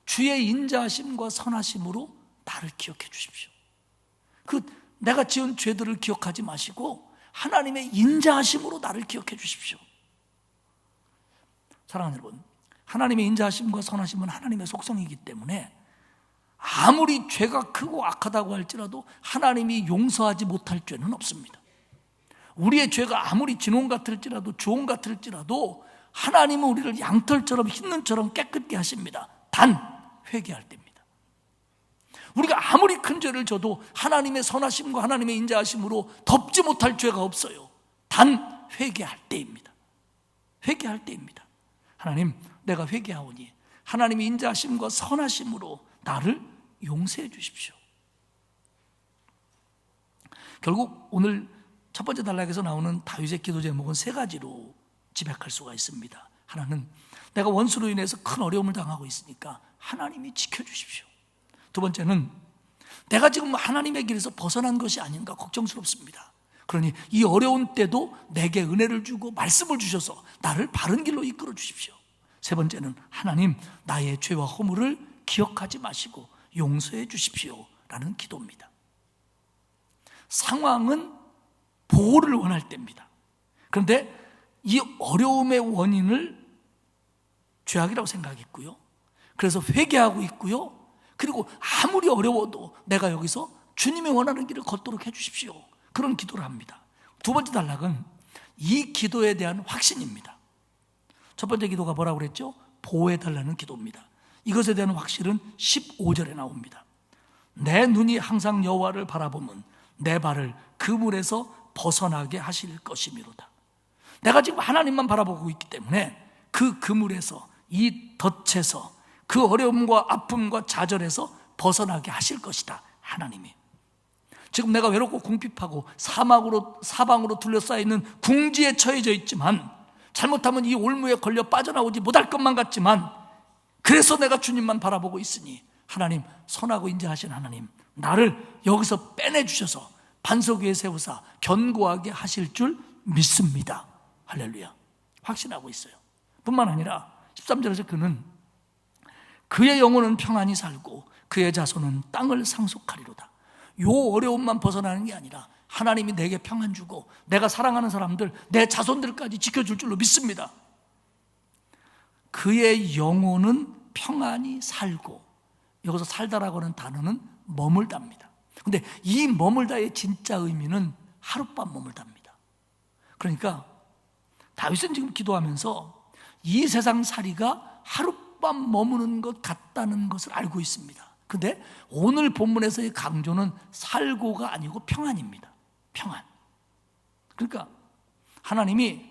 주의 인자하심과 선하심으로 나를 기억해 주십시오. 내가 지은 죄들을 기억하지 마시고 하나님의 인자하심으로 나를 기억해 주십시오. 사랑하는 여러분, 하나님의 인자하심과 선하심은 하나님의 속성이기 때문에 아무리 죄가 크고 악하다고 할지라도 하나님이 용서하지 못할 죄는 없습니다. 우리의 죄가 아무리 진홍 같을지라도 주홍 같을지라도 하나님은 우리를 양털처럼 흰눈처럼 깨끗게 하십니다. 단 회개할 때입니다. 우리가 아무리 큰 죄를 져도 하나님의 선하심과 하나님의 인자하심으로 덮지 못할 죄가 없어요. 단 회개할 때입니다. 회개할 때입니다. 하나님, 내가 회개하오니 하나님의 인자하심과 선하심으로 나를 용서해 주십시오. 결국 오늘 첫 번째 단락에서 나오는 다윗의 기도 제목은 3가지로 집약할 수가 있습니다. 하나는 내가 원수로 인해서 큰 어려움을 당하고 있으니까 하나님이 지켜주십시오. 두 번째는 내가 지금 하나님의 길에서 벗어난 것이 아닌가 걱정스럽습니다. 그러니 이 어려운 때도 내게 은혜를 주고 말씀을 주셔서 나를 바른 길로 이끌어 주십시오. 세 번째는 하나님, 나의 죄와 허물을 기억하지 마시고 용서해 주십시오 라는 기도입니다. 상황은 보호를 원할 때입니다. 그런데 이 어려움의 원인을 죄악이라고 생각했고요, 그래서 회개하고 있고요, 그리고 아무리 어려워도 내가 여기서 주님이 원하는 길을 걷도록 해주십시오, 그런 기도를 합니다. 두 번째 단락은 이 기도에 대한 확신입니다. 첫 번째 기도가 뭐라고 그랬죠? 보호해달라는 기도입니다. 이것에 대한 확신은 15절에 나옵니다. 내 눈이 항상 여호와를 바라보면 내 발을 그물에서 벗어나게 하실 것이미로다. 내가 지금 하나님만 바라보고 있기 때문에 그 그물에서, 이 덫에서, 그 어려움과 아픔과 좌절에서 벗어나게 하실 것이다, 하나님이. 지금 내가 외롭고 궁핍하고 사방으로 둘러싸여 있는 궁지에 처해져 있지만, 잘못하면 이 올무에 걸려 빠져나오지 못할 것만 같지만, 그래서 내가 주님만 바라보고 있으니 하나님, 선하고 인자하신 하나님, 나를 여기서 빼내주셔서 반석 위에 세우사 견고하게 하실 줄 믿습니다. 할렐루야. 확신하고 있어요. 뿐만 아니라 13절에서 그는 그의 영혼은 평안히 살고 그의 자손은 땅을 상속하리로다. 요 어려움만 벗어나는 게 아니라 하나님이 내게 평안 주고 내가 사랑하는 사람들, 내 자손들까지 지켜줄 줄로 믿습니다. 그의 영혼은 평안히 살고, 여기서 살다라고 하는 단어는 머물답니다. 근데 이 머물다의 진짜 의미는 하룻밤 머물답니다. 그러니까 다윗은 지금 기도하면서 이 세상 살이가 하룻밤 머무는 것 같다는 것을 알고 있습니다. 근데 오늘 본문에서의 강조는 살고가 아니고 평안입니다. 평안. 그러니까 하나님이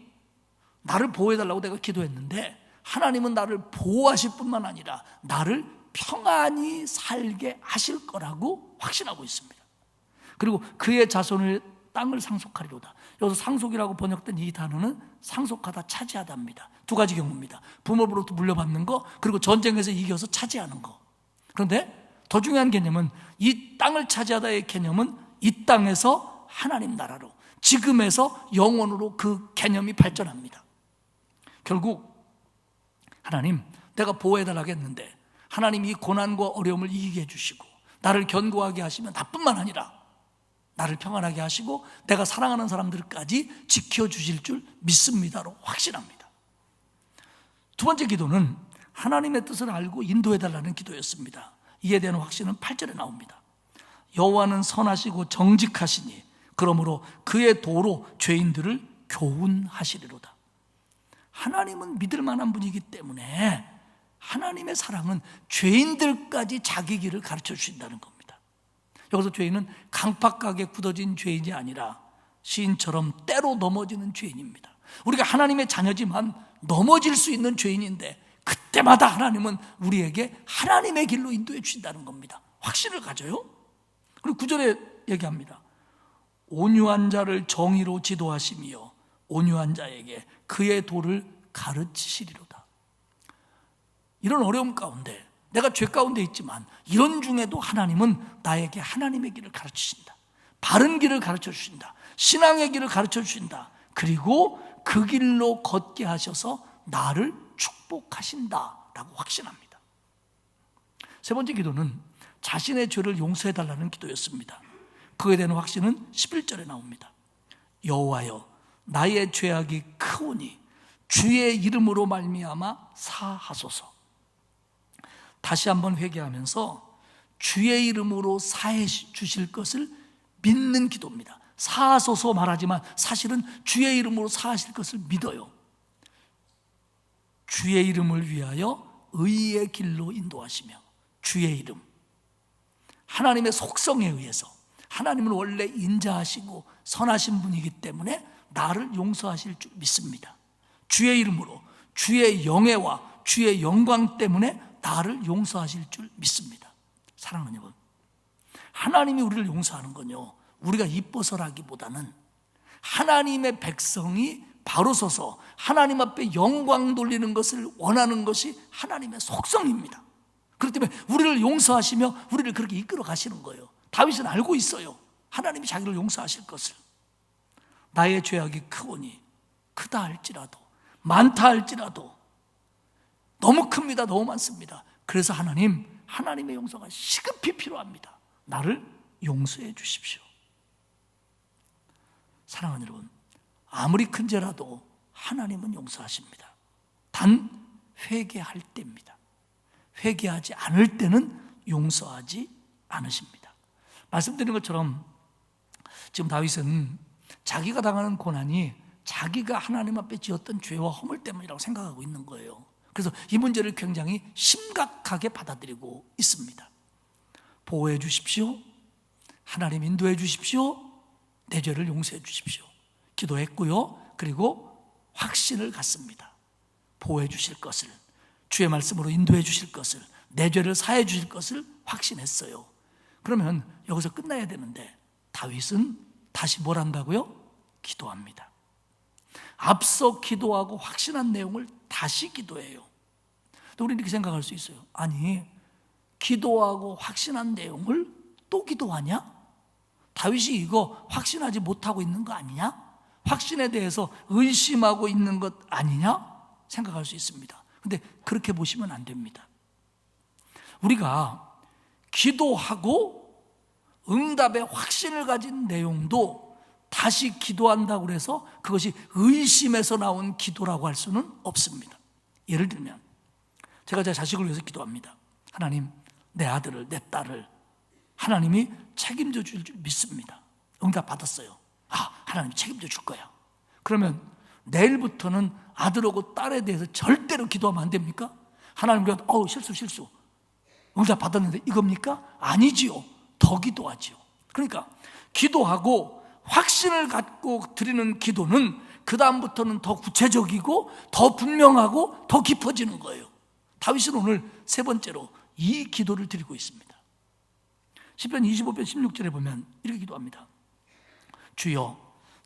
나를 보호해달라고 내가 기도했는데 하나님은 나를 보호하실 뿐만 아니라 나를 평안히 살게 하실 거라고 확신하고 있습니다. 그리고 그의 자손을 땅을 상속하리로다. 여기서 상속이라고 번역된 이 단어는 상속하다, 차지하다입니다. 두 가지 경우입니다. 부모로부터 물려받는 거, 그리고 전쟁에서 이겨서 차지하는 거. 그런데 더 중요한 개념은, 이 땅을 차지하다의 개념은 이 땅에서 하나님 나라로, 지금에서 영원으로 그 개념이 발전합니다. 결국 하나님, 내가 보호해달라고 했는데 하나님이 이 고난과 어려움을 이기게 해주시고 나를 견고하게 하시면 나뿐만 아니라 나를 평안하게 하시고 내가 사랑하는 사람들까지 지켜주실 줄 믿습니다로 확신합니다. 두 번째 기도는 하나님의 뜻을 알고 인도해달라는 기도였습니다. 이에 대한 확신은 8절에 나옵니다. 여호와는 선하시고 정직하시니 그러므로 그의 도로 죄인들을 교훈하시리로다. 하나님은 믿을 만한 분이기 때문에 하나님의 사랑은 죄인들까지 자기 길을 가르쳐 주신다는 겁니다. 여기서 죄인은 강팍하게 굳어진 죄인이 아니라 시인처럼 때로 넘어지는 죄인입니다. 우리가 하나님의 자녀지만 넘어질 수 있는 죄인인데 그때마다 하나님은 우리에게 하나님의 길로 인도해 주신다는 겁니다. 확신을 가져요. 그리고 9절에 얘기합니다. 온유한 자를 정의로 지도하시며 온유한 자에게 그의 도를 가르치시리로다. 이런 어려움 가운데, 내가 죄 가운데 있지만 이런 중에도 하나님은 나에게 하나님의 길을 가르치신다. 바른 길을 가르쳐 주신다. 신앙의 길을 가르쳐 주신다. 그리고 그 길로 걷게 하셔서 나를 축복하신다라고 확신합니다. 세 번째 기도는 자신의 죄를 용서해달라는 기도였습니다. 그에 대한 확신은 11절에 나옵니다. 여호와여, 나의 죄악이 크오니 주의 이름으로 말미암아 사하소서. 다시 한번 회개하면서 주의 이름으로 사해 주실 것을 믿는 기도입니다. 사하소서 말하지만 사실은 주의 이름으로 사하실 것을 믿어요. 주의 이름을 위하여 의의 길로 인도하시며, 주의 이름, 하나님의 속성에 의해서, 하나님은 원래 인자하시고 선하신 분이기 때문에 나를 용서하실 줄 믿습니다. 주의 이름으로, 주의 영예와 주의 영광 때문에 나를 용서하실 줄 믿습니다. 사랑하는 여러분, 하나님이 우리를 용서하는 건요, 우리가 이뻐서라기보다는 하나님의 백성이 바로 서서 하나님 앞에 영광 돌리는 것을 원하는 것이 하나님의 속성입니다. 그렇기 때문에 우리를 용서하시며 우리를 그렇게 이끌어 가시는 거예요. 다윗은 알고 있어요. 하나님이 자기를 용서하실 것을. 나의 죄악이 크오니, 크다 할지라도, 많다 할지라도, 너무 큽니다. 너무 많습니다. 그래서 하나님의 용서가 시급히 필요합니다. 나를 용서해 주십시오. 사랑하는 여러분, 아무리 큰 죄라도 하나님은 용서하십니다. 단 회개할 때입니다. 회개하지 않을 때는 용서하지 않으십니다. 말씀드린 것처럼 지금 다윗은 자기가 당하는 고난이 자기가 하나님 앞에 지었던 죄와 허물 때문이라고 생각하고 있는 거예요. 그래서 이 문제를 굉장히 심각하게 받아들이고 있습니다. 보호해 주십시오. 하나님 인도해 주십시오. 내 죄를 용서해 주십시오. 기도했고요. 그리고 확신을 갖습니다. 보호해 주실 것을, 주의 말씀으로 인도해 주실 것을, 내 죄를 사해 주실 것을 확신했어요. 그러면 여기서 끝나야 되는데 다윗은 다시 뭘 한다고요? 기도합니다. 앞서 기도하고 확신한 내용을 다시 기도해요. 또 우리는 이렇게 생각할 수 있어요. 아니, 기도하고 확신한 내용을 또 기도하냐? 다윗이 이거 확신하지 못하고 있는 거 아니냐? 확신에 대해서 의심하고 있는 것 아니냐? 생각할 수 있습니다. 근데 그렇게 보시면 안 됩니다. 우리가 기도하고 응답의 확신을 가진 내용도 다시 기도한다고 해서 그것이 의심에서 나온 기도라고 할 수는 없습니다. 예를 들면 제가 제 자식을 위해서 기도합니다. 하나님, 내 아들을, 내 딸을 하나님이 책임져 줄 줄 믿습니다. 응답 받았어요. 하나님 책임져 줄 거야. 그러면 내일부터는 아들하고 딸에 대해서 절대로 기도하면 안 됩니까? 하나님께 실수 응답 받았는데 이겁니까? 아니지요. 더 기도하지요. 그러니까 기도하고 확신을 갖고 드리는 기도는 그 다음부터는 더 구체적이고 더 분명하고 더 깊어지는 거예요. 다윗은 오늘 세 번째로 이 기도를 드리고 있습니다. 시편 25편 16절에 보면 이렇게 기도합니다. 주여,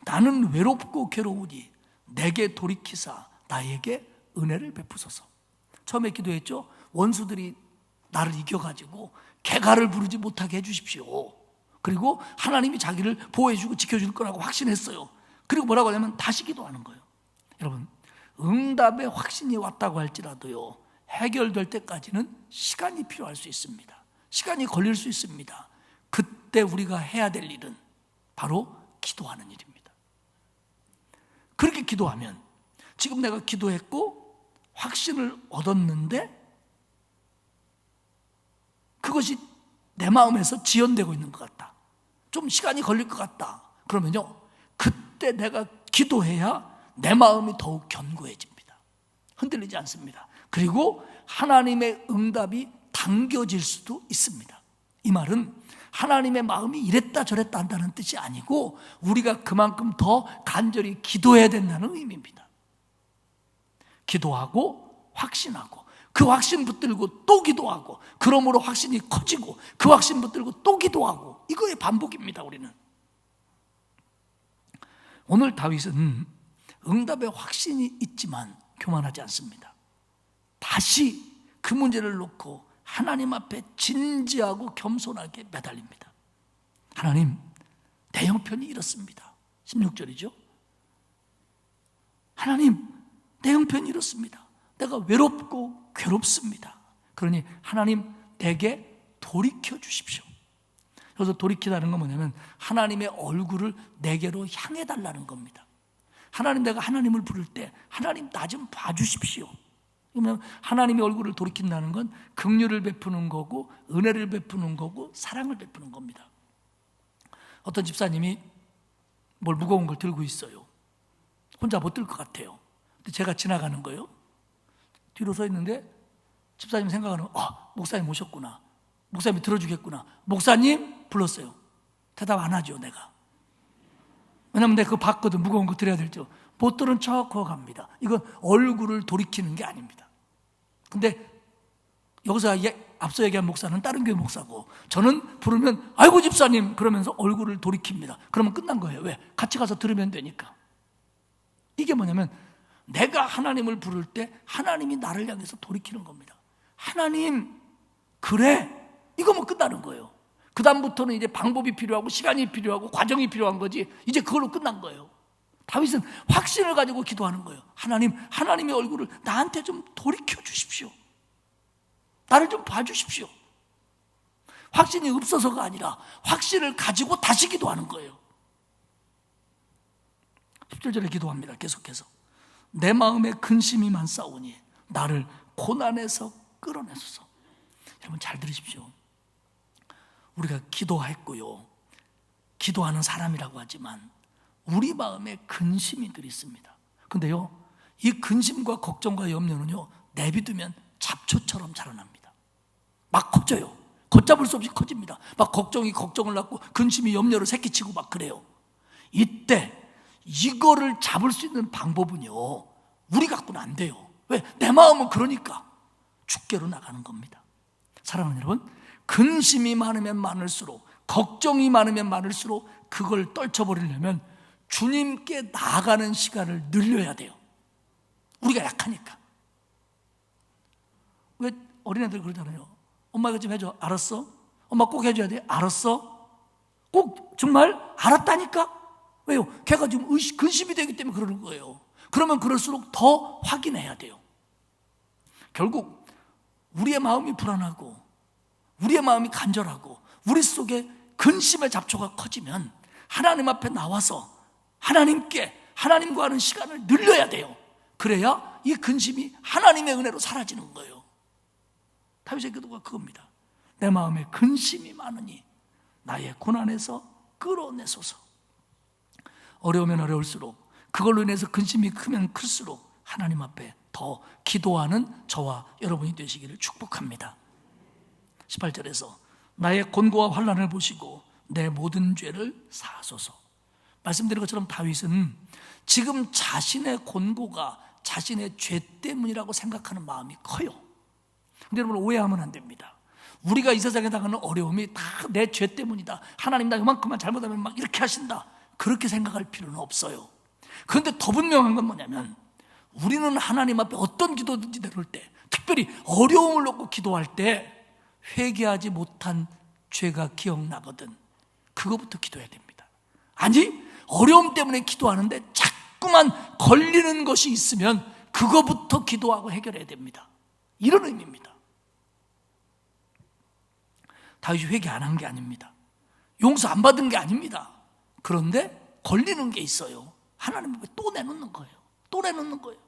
나는 외롭고 괴로우니 내게 돌이키사 나에게 은혜를 베푸소서. 처음에 기도했죠. 원수들이 나를 이겨가지고 개가를 부르지 못하게 해주십시오. 그리고 하나님이 자기를 보호해주고 지켜줄 거라고 확신했어요. 그리고 뭐라고 하냐면 다시 기도하는 거예요. 여러분, 응답의 확신이 왔다고 할지라도요, 해결될 때까지는 시간이 필요할 수 있습니다. 시간이 걸릴 수 있습니다. 그때 우리가 해야 될 일은 바로 기도하는 일입니다. 그렇게 기도하면 지금 내가 기도했고 확신을 얻었는데 그것이 내 마음에서 지연되고 있는 것 같다. 좀 시간이 걸릴 것 같다. 그러면요, 그때 내가 기도해야 내 마음이 더욱 견고해집니다. 흔들리지 않습니다. 그리고 하나님의 응답이 당겨질 수도 있습니다. 이 말은 하나님의 마음이 이랬다 저랬다 한다는 뜻이 아니고 우리가 그만큼 더 간절히 기도해야 된다는 의미입니다. 기도하고 확신하고 그 확신 붙들고 또 기도하고 그러므로 확신이 커지고 그 확신 붙들고 또 기도하고 이거의 반복입니다. 우리는 오늘 다윗은 응답의 확신이 있지만 교만하지 않습니다. 다시 그 문제를 놓고 하나님 앞에 진지하고 겸손하게 매달립니다. 하나님, 내 형편이 이렇습니다. 16절이죠. 하나님, 내 형편이 이렇습니다. 내가 외롭고 괴롭습니다. 그러니 하나님, 내게 돌이켜 주십시오. 그래서 돌이키다는 건 뭐냐면 하나님의 얼굴을 내게로 향해 달라는 겁니다. 하나님, 내가 하나님을 부를 때 하나님, 나 좀 봐주십시오. 그러면 하나님의 얼굴을 돌이킨다는 건 긍휼을 베푸는 거고 은혜를 베푸는 거고 사랑을 베푸는 겁니다. 어떤 집사님이 뭘 무거운 걸 들고 있어요. 혼자 못 들 것 같아요. 근데 제가 지나가는 거예요. 뒤로 서 있는데 집사님 생각하는 목사님 오셨구나. 목사님이 들어주겠구나. 목사님 불렀어요. 대답 안 하죠, 내가. 왜냐면 내가 그거 봤거든. 무거운 거 들어야 될죠. 못 들은 척하고 갑니다. 이건 얼굴을 돌이키는 게 아닙니다. 근데 여기서 앞서 얘기한 목사는 다른 교회 목사고 저는 부르면 아이고 집사님 그러면서 얼굴을 돌이킵니다. 그러면 끝난 거예요. 왜? 같이 가서 들으면 되니까. 이게 뭐냐면 내가 하나님을 부를 때 하나님이 나를 향해서 돌이키는 겁니다. 하나님, 그래, 이거면 끝나는 거예요. 그 다음부터는 이제 방법이 필요하고 시간이 필요하고 과정이 필요한 거지, 이제 그걸로 끝난 거예요. 다윗은 확신을 가지고 기도하는 거예요. 하나님의 얼굴을 나한테 좀 돌이켜 주십시오. 나를 좀 봐주십시오. 확신이 없어서가 아니라 확신을 가지고 다시 기도하는 거예요. 17절에 기도합니다. 계속해서 내 마음에 근심이 많사오니 나를 고난에서 끌어내소서. 여러분 잘 들으십시오. 우리가 기도했고요, 기도하는 사람이라고 하지만 우리 마음에 근심이 늘 있습니다. 근데요, 이 근심과 걱정과 염려는요, 내비두면 잡초처럼 자라납니다. 막 커져요. 걷잡을 수 없이 커집니다. 막 걱정이 걱정을 낳고 근심이 염려를 새끼치고 막 그래요. 이때 이거를 잡을 수 있는 방법은요, 우리 갖고는 안 돼요. 왜? 내 마음은 그러니까 주께로 나가는 겁니다. 사랑하는 여러분, 근심이 많으면 많을수록, 걱정이 많으면 많을수록 그걸 떨쳐버리려면 주님께 나아가는 시간을 늘려야 돼요. 우리가 약하니까. 왜 어린애들 그러잖아요. 엄마 이거 좀 해줘. 알았어? 엄마 꼭 해줘야 돼. 알았어? 꼭 정말 알았다니까? 왜요? 걔가 지금 근심이 되기 때문에 그러는 거예요. 그러면 그럴수록 더 확인해야 돼요. 결국 우리의 마음이 불안하고 우리의 마음이 간절하고 우리 속에 근심의 잡초가 커지면 하나님 앞에 나와서 하나님과 하는 시간을 늘려야 돼요. 그래야 이 근심이 하나님의 은혜로 사라지는 거예요. 다윗의 기도가 그겁니다. 내 마음에 근심이 많으니 나의 고난에서 끌어내소서. 어려우면 어려울수록, 그걸로 인해서 근심이 크면 클수록 하나님 앞에 더 기도하는 저와 여러분이 되시기를 축복합니다. 18절에서 나의 곤고와 환난을 보시고 내 모든 죄를 사하소서. 말씀드린 것처럼 다윗은 지금 자신의 곤고가 자신의 죄 때문이라고 생각하는 마음이 커요. 근데 여러분 오해하면 안 됩니다. 우리가 이 세상에 당하는 어려움이 다 내 죄 때문이다, 하나님 나 이만큼만 잘못하면 막 이렇게 하신다, 그렇게 생각할 필요는 없어요. 그런데 더 분명한 건 뭐냐면, 우리는 하나님 앞에 어떤 기도든지 내놓을 때, 특별히 어려움을 놓고 기도할 때 회개하지 못한 죄가 기억나거든. 그거부터 기도해야 됩니다. 아니, 어려움 때문에 기도하는데 자꾸만 걸리는 것이 있으면 그거부터 기도하고 해결해야 됩니다. 이런 의미입니다. 다윗이 회개 안 한 게 아닙니다. 용서 안 받은 게 아닙니다. 그런데 걸리는 게 있어요. 하나님 앞에 또 내놓는 거예요. 또 내놓는 거예요.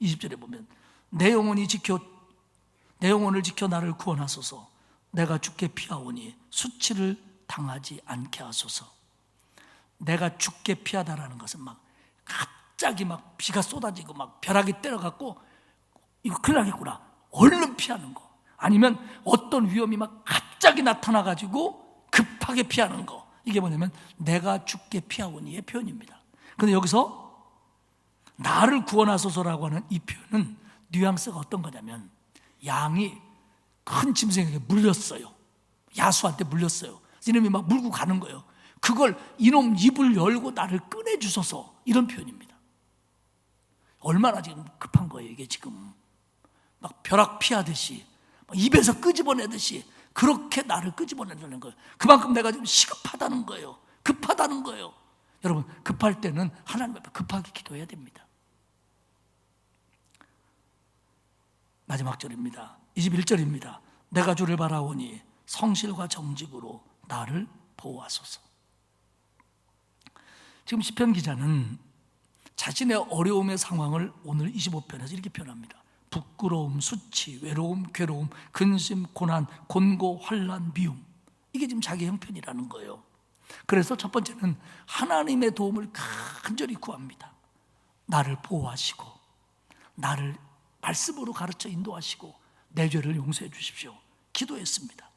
20절에 보면 내 영혼을 지켜 나를 구원하소서. 내가 주께 피하오니 수치를 당하지 않게 하소서. 내가 주께 피하다라는 것은 막 갑자기 막 비가 쏟아지고 막 벼락이 때려갖고 이거 큰일 나겠구나, 얼른 피하는 거. 아니면 어떤 위험이 막 갑자기 나타나가지고 급하게 피하는 거. 이게 뭐냐면 내가 주께 피하오니의 표현입니다. 그런데 여기서 나를 구원하소서라고 하는 이 표현은 뉘앙스가 어떤 거냐면, 양이 큰 짐승에게 물렸어요. 야수한테 물렸어요. 이놈이 막 물고 가는 거예요. 그걸 이놈 입을 열고 나를 꺼내주소서, 이런 표현입니다. 얼마나 지금 급한 거예요. 이게 지금 막 벼락 피하듯이 입에서 끄집어내듯이 그렇게 나를 끄집어내는 거예요. 그만큼 내가 지금 시급하다는 거예요. 급하다는 거예요. 여러분, 급할 때는 하나님 앞에 급하게 기도해야 됩니다. 마지막 절입니다. 21절입니다. 내가 주를 바라오니 성실과 정직으로 나를 보호하소서. 지금 시편 기자는 자신의 어려움의 상황을 오늘 25편에서 이렇게 표현합니다. 부끄러움, 수치, 외로움, 괴로움, 근심, 고난, 곤고, 환난, 미움. 이게 지금 자기 형편이라는 거예요. 그래서 첫 번째는 하나님의 도움을 간절히 구합니다. 나를 보호하시고 나를 말씀으로 가르쳐 인도하시고 내 죄를 용서해 주십시오. 기도했습니다.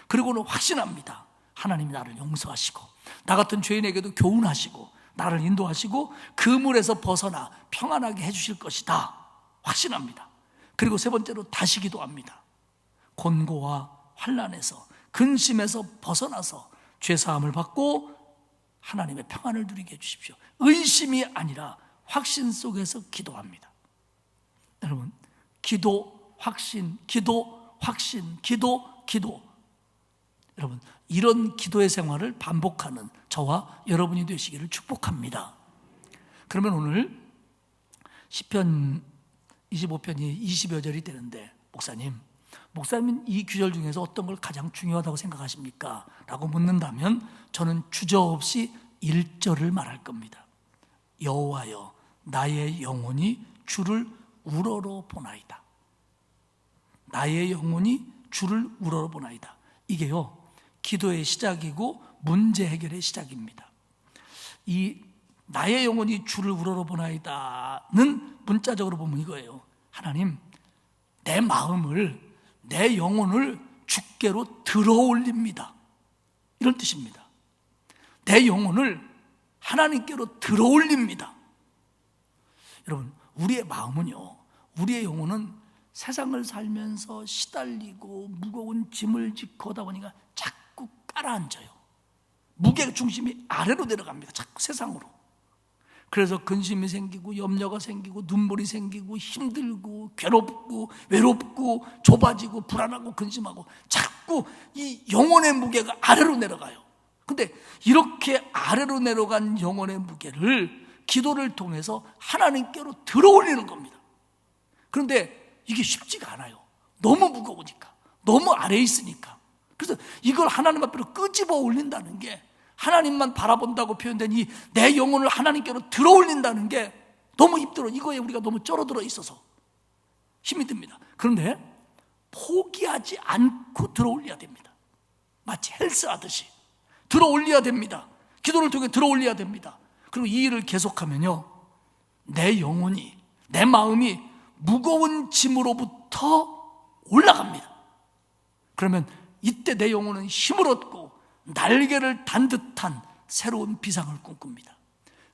그리고는 확신합니다. 하나님이 나를 용서하시고 나 같은 죄인에게도 교훈하시고 나를 인도하시고 그 물에서 벗어나 평안하게 해주실 것이다. 확신합니다. 그리고 세 번째로 다시 기도합니다. 곤고와 환난에서, 근심에서 벗어나서 죄사함을 받고 하나님의 평안을 누리게 해주십시오. 의심이 아니라 확신 속에서 기도합니다. 여러분, 기도, 확신 확신, 기도. 여러분, 이런 기도의 생활을 반복하는 저와 여러분이 되시기를 축복합니다. 그러면 오늘 시편 25편이 20여 절이 되는데, 목사님은 이 구절 중에서 어떤 걸 가장 중요하다고 생각하십니까? 라고 묻는다면 저는 주저없이 1절을 말할 겁니다. 여호와여, 나의 영혼이 주를 우러러보나이다. 나의 영혼이 주를 우러러보나이다. 이게요, 기도의 시작이고 문제 해결의 시작입니다. 이 나의 영혼이 주를 우러러보나이다는 문자적으로 보면 이거예요. 하나님, 내 마음을, 내 영혼을 주께로 들어올립니다. 이런 뜻입니다. 내 영혼을 하나님께로 들어올립니다. 여러분, 우리의 마음은요, 우리의 영혼은 세상을 살면서 시달리고 무거운 짐을 짓고 하다 보니까 자꾸 깔아앉아요. 무게 중심이 아래로 내려갑니다. 자꾸 세상으로. 그래서 근심이 생기고 염려가 생기고 눈물이 생기고 힘들고 괴롭고 외롭고 좁아지고 불안하고 근심하고 자꾸 이 영혼의 무게가 아래로 내려가요. 근데 이렇게 아래로 내려간 영혼의 무게를 기도를 통해서 하나님께로 들어올리는 겁니다. 그런데 이게 쉽지가 않아요. 너무 무거우니까, 너무 아래에 있으니까. 그래서 이걸 하나님 앞으로 끄집어 올린다는 게, 하나님만 바라본다고 표현된 이 내 영혼을 하나님께로 들어올린다는 게 너무 힘들어. 이거에 우리가 너무 쩔어들어 있어서 힘이 듭니다. 그런데 포기하지 않고 들어올려야 됩니다. 마치 헬스하듯이 들어올려야 됩니다. 기도를 통해 들어올려야 됩니다. 그리고 이 일을 계속하면요, 내 영혼이, 내 마음이 무거운 짐으로부터 올라갑니다. 그러면 이때 내 영혼은 힘을 얻고 날개를 단 듯한 새로운 비상을 꿈꿉니다.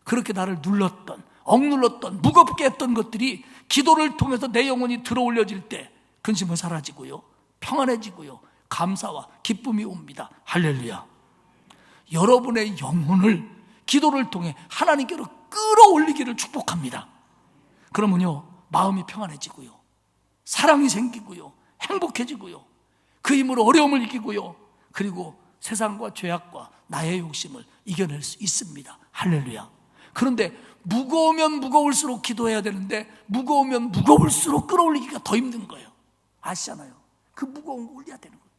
그렇게 나를 눌렀던, 억눌렀던, 무겁게 했던 것들이 기도를 통해서 내 영혼이 들어올려질 때 근심은 사라지고요, 평안해지고요, 감사와 기쁨이 옵니다. 할렐루야. 여러분의 영혼을 기도를 통해 하나님께로 끌어올리기를 축복합니다. 그러면요, 마음이 평안해지고요, 사랑이 생기고요, 행복해지고요, 그 힘으로 어려움을 이기고요, 그리고 세상과 죄악과 나의 욕심을 이겨낼 수 있습니다. 할렐루야. 그런데 무거우면 무거울수록 기도해야 되는데 무거우면 무거울수록 끌어올리기가 더 힘든 거예요. 아시잖아요. 그 무거운 거 올려야 되는 거예요.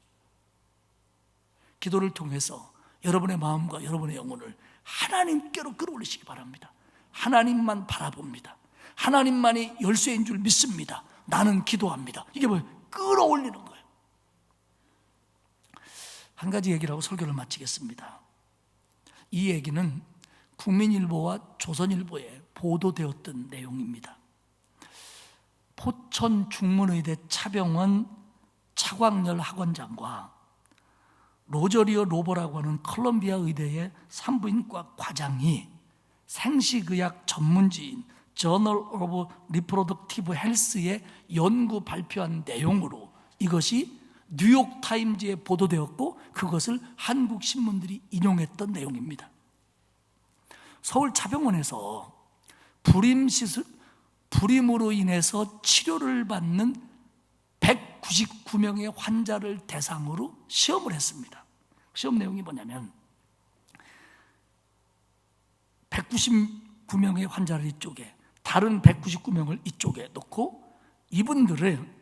기도를 통해서 여러분의 마음과 여러분의 영혼을 하나님께로 끌어올리시기 바랍니다. 하나님만 바라봅니다. 하나님만이 열쇠인 줄 믿습니다. 나는 기도합니다. 이게 뭐예요? 끌어올리는 거예요. 한 가지 얘기를 하고 설교를 마치겠습니다. 이 얘기는 국민일보와 조선일보에 보도되었던 내용입니다. 포천 중문의대 차병원 차광열 학원장과 로저리어 로버라고 하는 컬럼비아 의대의 산부인과 과장이 생식의학 전문지인 Journal of Reproductive Health의 연구 발표한 내용으로 이것이 뉴욕타임즈에 보도되었고 그것을 한국 신문들이 인용했던 내용입니다. 서울 차병원에서 불임으로 인해서 치료를 받는 199명의 환자를 대상으로 시험을 했습니다. 시험 내용이 뭐냐면 199명의 환자를 이쪽에, 다른 199명을 이쪽에 놓고 이분들을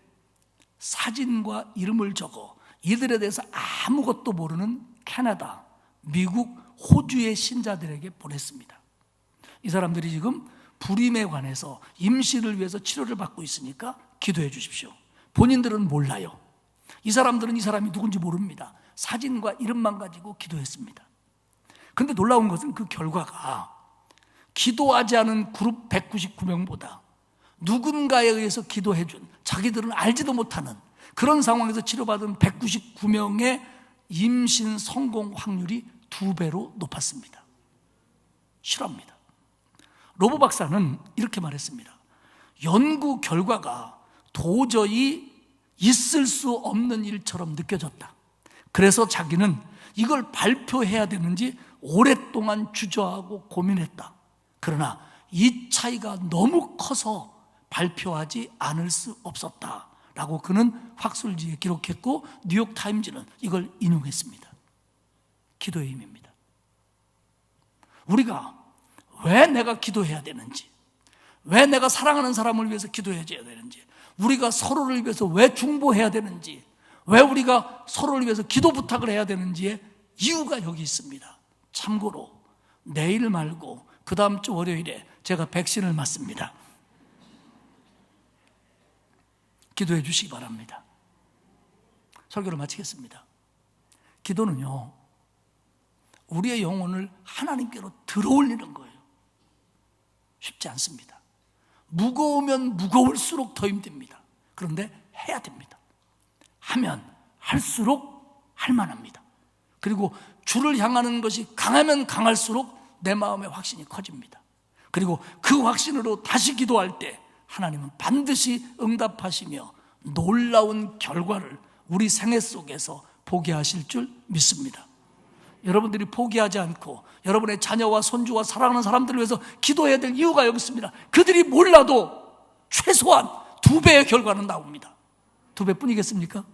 사진과 이름을 적어 이들에 대해서 아무것도 모르는 캐나다, 미국, 호주의 신자들에게 보냈습니다. 이 사람들이 지금 불임에 관해서 임신을 위해서 치료를 받고 있으니까 기도해 주십시오. 본인들은 몰라요. 이 사람들은 이 사람이 누군지 모릅니다. 사진과 이름만 가지고 기도했습니다. 그런데 놀라운 것은 그 결과가 기도하지 않은 그룹 199명보다 누군가에 의해서 기도해 준, 자기들은 알지도 못하는 그런 상황에서 치료받은 199명의 임신 성공 확률이 2배로 높았습니다. 실화입니다. 로보 박사는 이렇게 말했습니다. 연구 결과가 도저히 있을 수 없는 일처럼 느껴졌다. 그래서 자기는 이걸 발표해야 되는지 오랫동안 주저하고 고민했다. 그러나 이 차이가 너무 커서 발표하지 않을 수 없었다 라고 그는 확술지에 기록했고 뉴욕타임즈는 이걸 인용했습니다. 기도의 힘입니다. 우리가 왜 내가 기도해야 되는지, 왜 내가 사랑하는 사람을 위해서 기도해야 되는지, 우리가 서로를 위해서 왜 중보해야 되는지, 왜 우리가 서로를 위해서 기도 부탁을 해야 되는지의 이유가 여기 있습니다. 참고로 내일 말고 그 다음 주 월요일에 제가 백신을 맞습니다. 기도해 주시기 바랍니다. 설교를 마치겠습니다. 기도는요, 우리의 영혼을 하나님께로 들어올리는 거예요. 쉽지 않습니다. 무거우면 무거울수록 더 힘듭니다. 그런데 해야 됩니다. 하면 할수록 할만합니다. 그리고 주를 향하는 것이 강하면 강할수록 내 마음의 확신이 커집니다. 그리고 그 확신으로 다시 기도할 때 하나님은 반드시 응답하시며 놀라운 결과를 우리 생애 속에서 보게 하실 줄 믿습니다. 여러분들이 포기하지 않고 여러분의 자녀와 손주와 사랑하는 사람들을 위해서 기도해야 될 이유가 여기 있습니다. 그들이 몰라도 최소한 2배의 결과는 나옵니다. 2배뿐이겠습니까?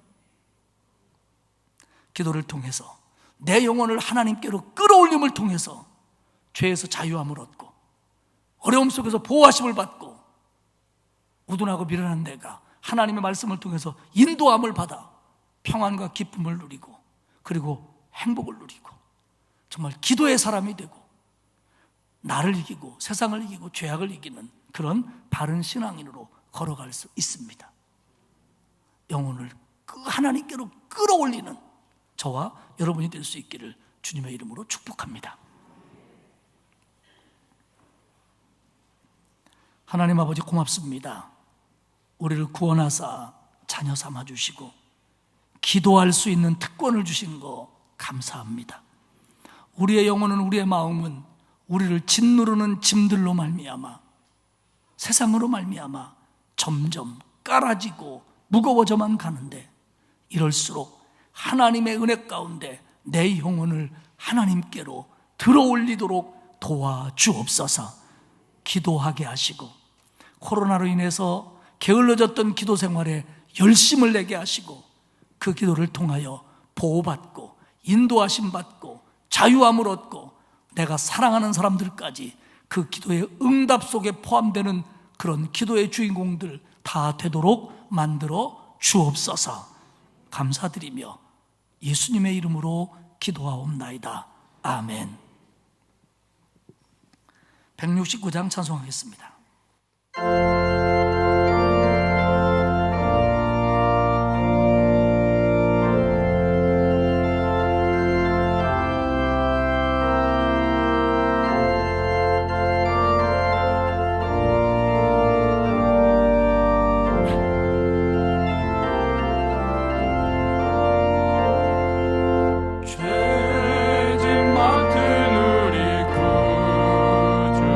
기도를 통해서 내 영혼을 하나님께로 끌어올림을 통해서 죄에서 자유함을 얻고 어려움 속에서 보호하심을 받고 우둔하고 미련한 내가 하나님의 말씀을 통해서 인도함을 받아 평안과 기쁨을 누리고 그리고 행복을 누리고 정말 기도의 사람이 되고 나를 이기고 세상을 이기고 죄악을 이기는 그런 바른 신앙인으로 걸어갈 수 있습니다. 영혼을 하나님께로 끌어올리는 저와 여러분이 될 수 있기를 주님의 이름으로 축복합니다. 하나님 아버지 고맙습니다. 우리를 구원하사 자녀 삼아주시고 기도할 수 있는 특권을 주신 거 감사합니다. 우리의 영혼은 우리의 마음은 우리를 짓누르는 짐들로 말미암아 세상으로 말미암아 점점 깔아지고 무거워져만 가는데 이럴수록 하나님의 은혜 가운데 내 영혼을 하나님께로 들어올리도록 도와주옵소서. 기도하게 하시고 코로나로 인해서 게을러졌던 기도 생활에 열심을 내게 하시고 그 기도를 통하여 보호받고 인도하심 받고 자유함을 얻고 내가 사랑하는 사람들까지 그 기도의 응답 속에 포함되는 그런 기도의 주인공들 다 되도록 만들어 주옵소서. 감사드리며 예수님의 이름으로 기도하옵나이다. 아멘. 169장 찬송하겠습니다. 죄짐 맡은 우리 구주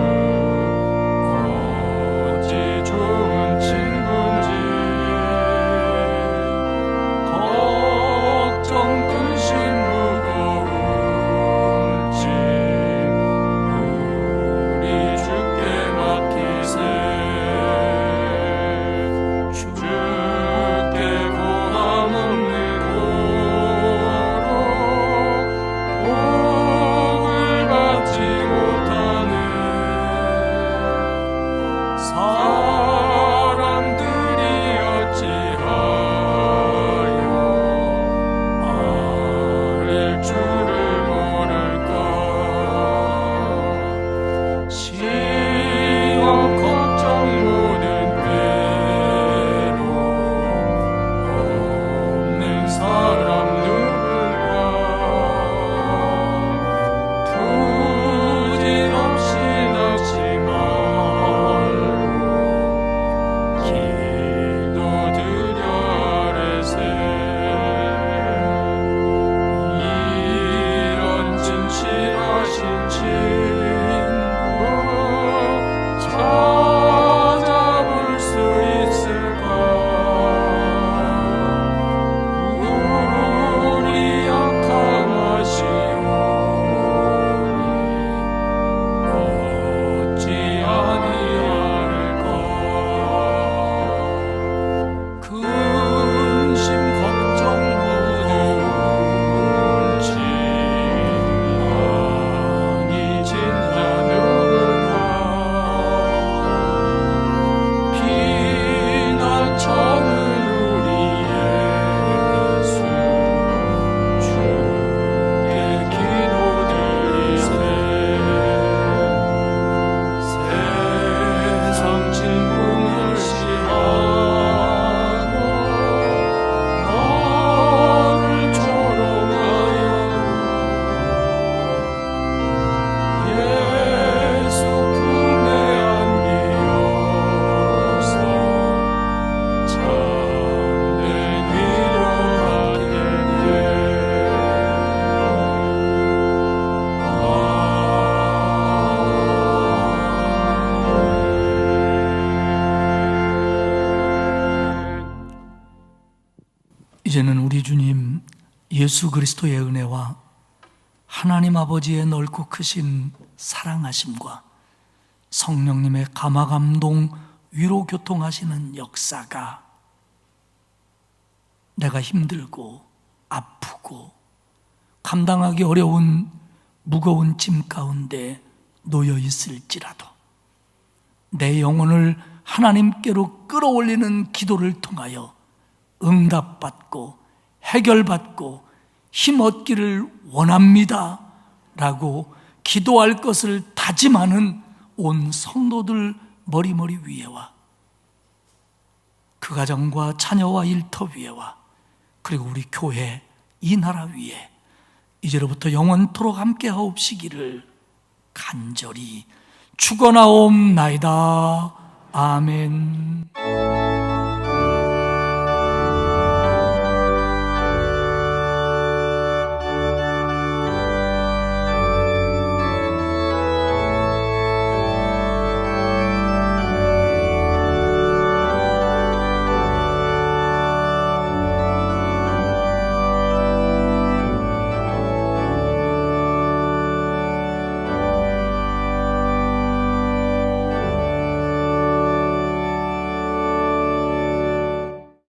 이제는 우리 주님 예수 그리스도의 은혜와 하나님 아버지의 넓고 크신 사랑하심과 성령님의 감화감동 위로 교통하시는 역사가 내가 힘들고 아프고 감당하기 어려운 무거운 짐 가운데 놓여 있을지라도 내 영혼을 하나님께로 끌어올리는 기도를 통하여 응답받고 해결받고 힘 얻기를 원합니다 라고 기도할 것을 다짐하는 온 성도들 머리머리 위에와 그 가정과 자녀와 일터 위에와 그리고 우리 교회 이 나라 위에 이제로부터 영원토록 함께 하옵시기를 간절히 축원하옵나이다. 아멘.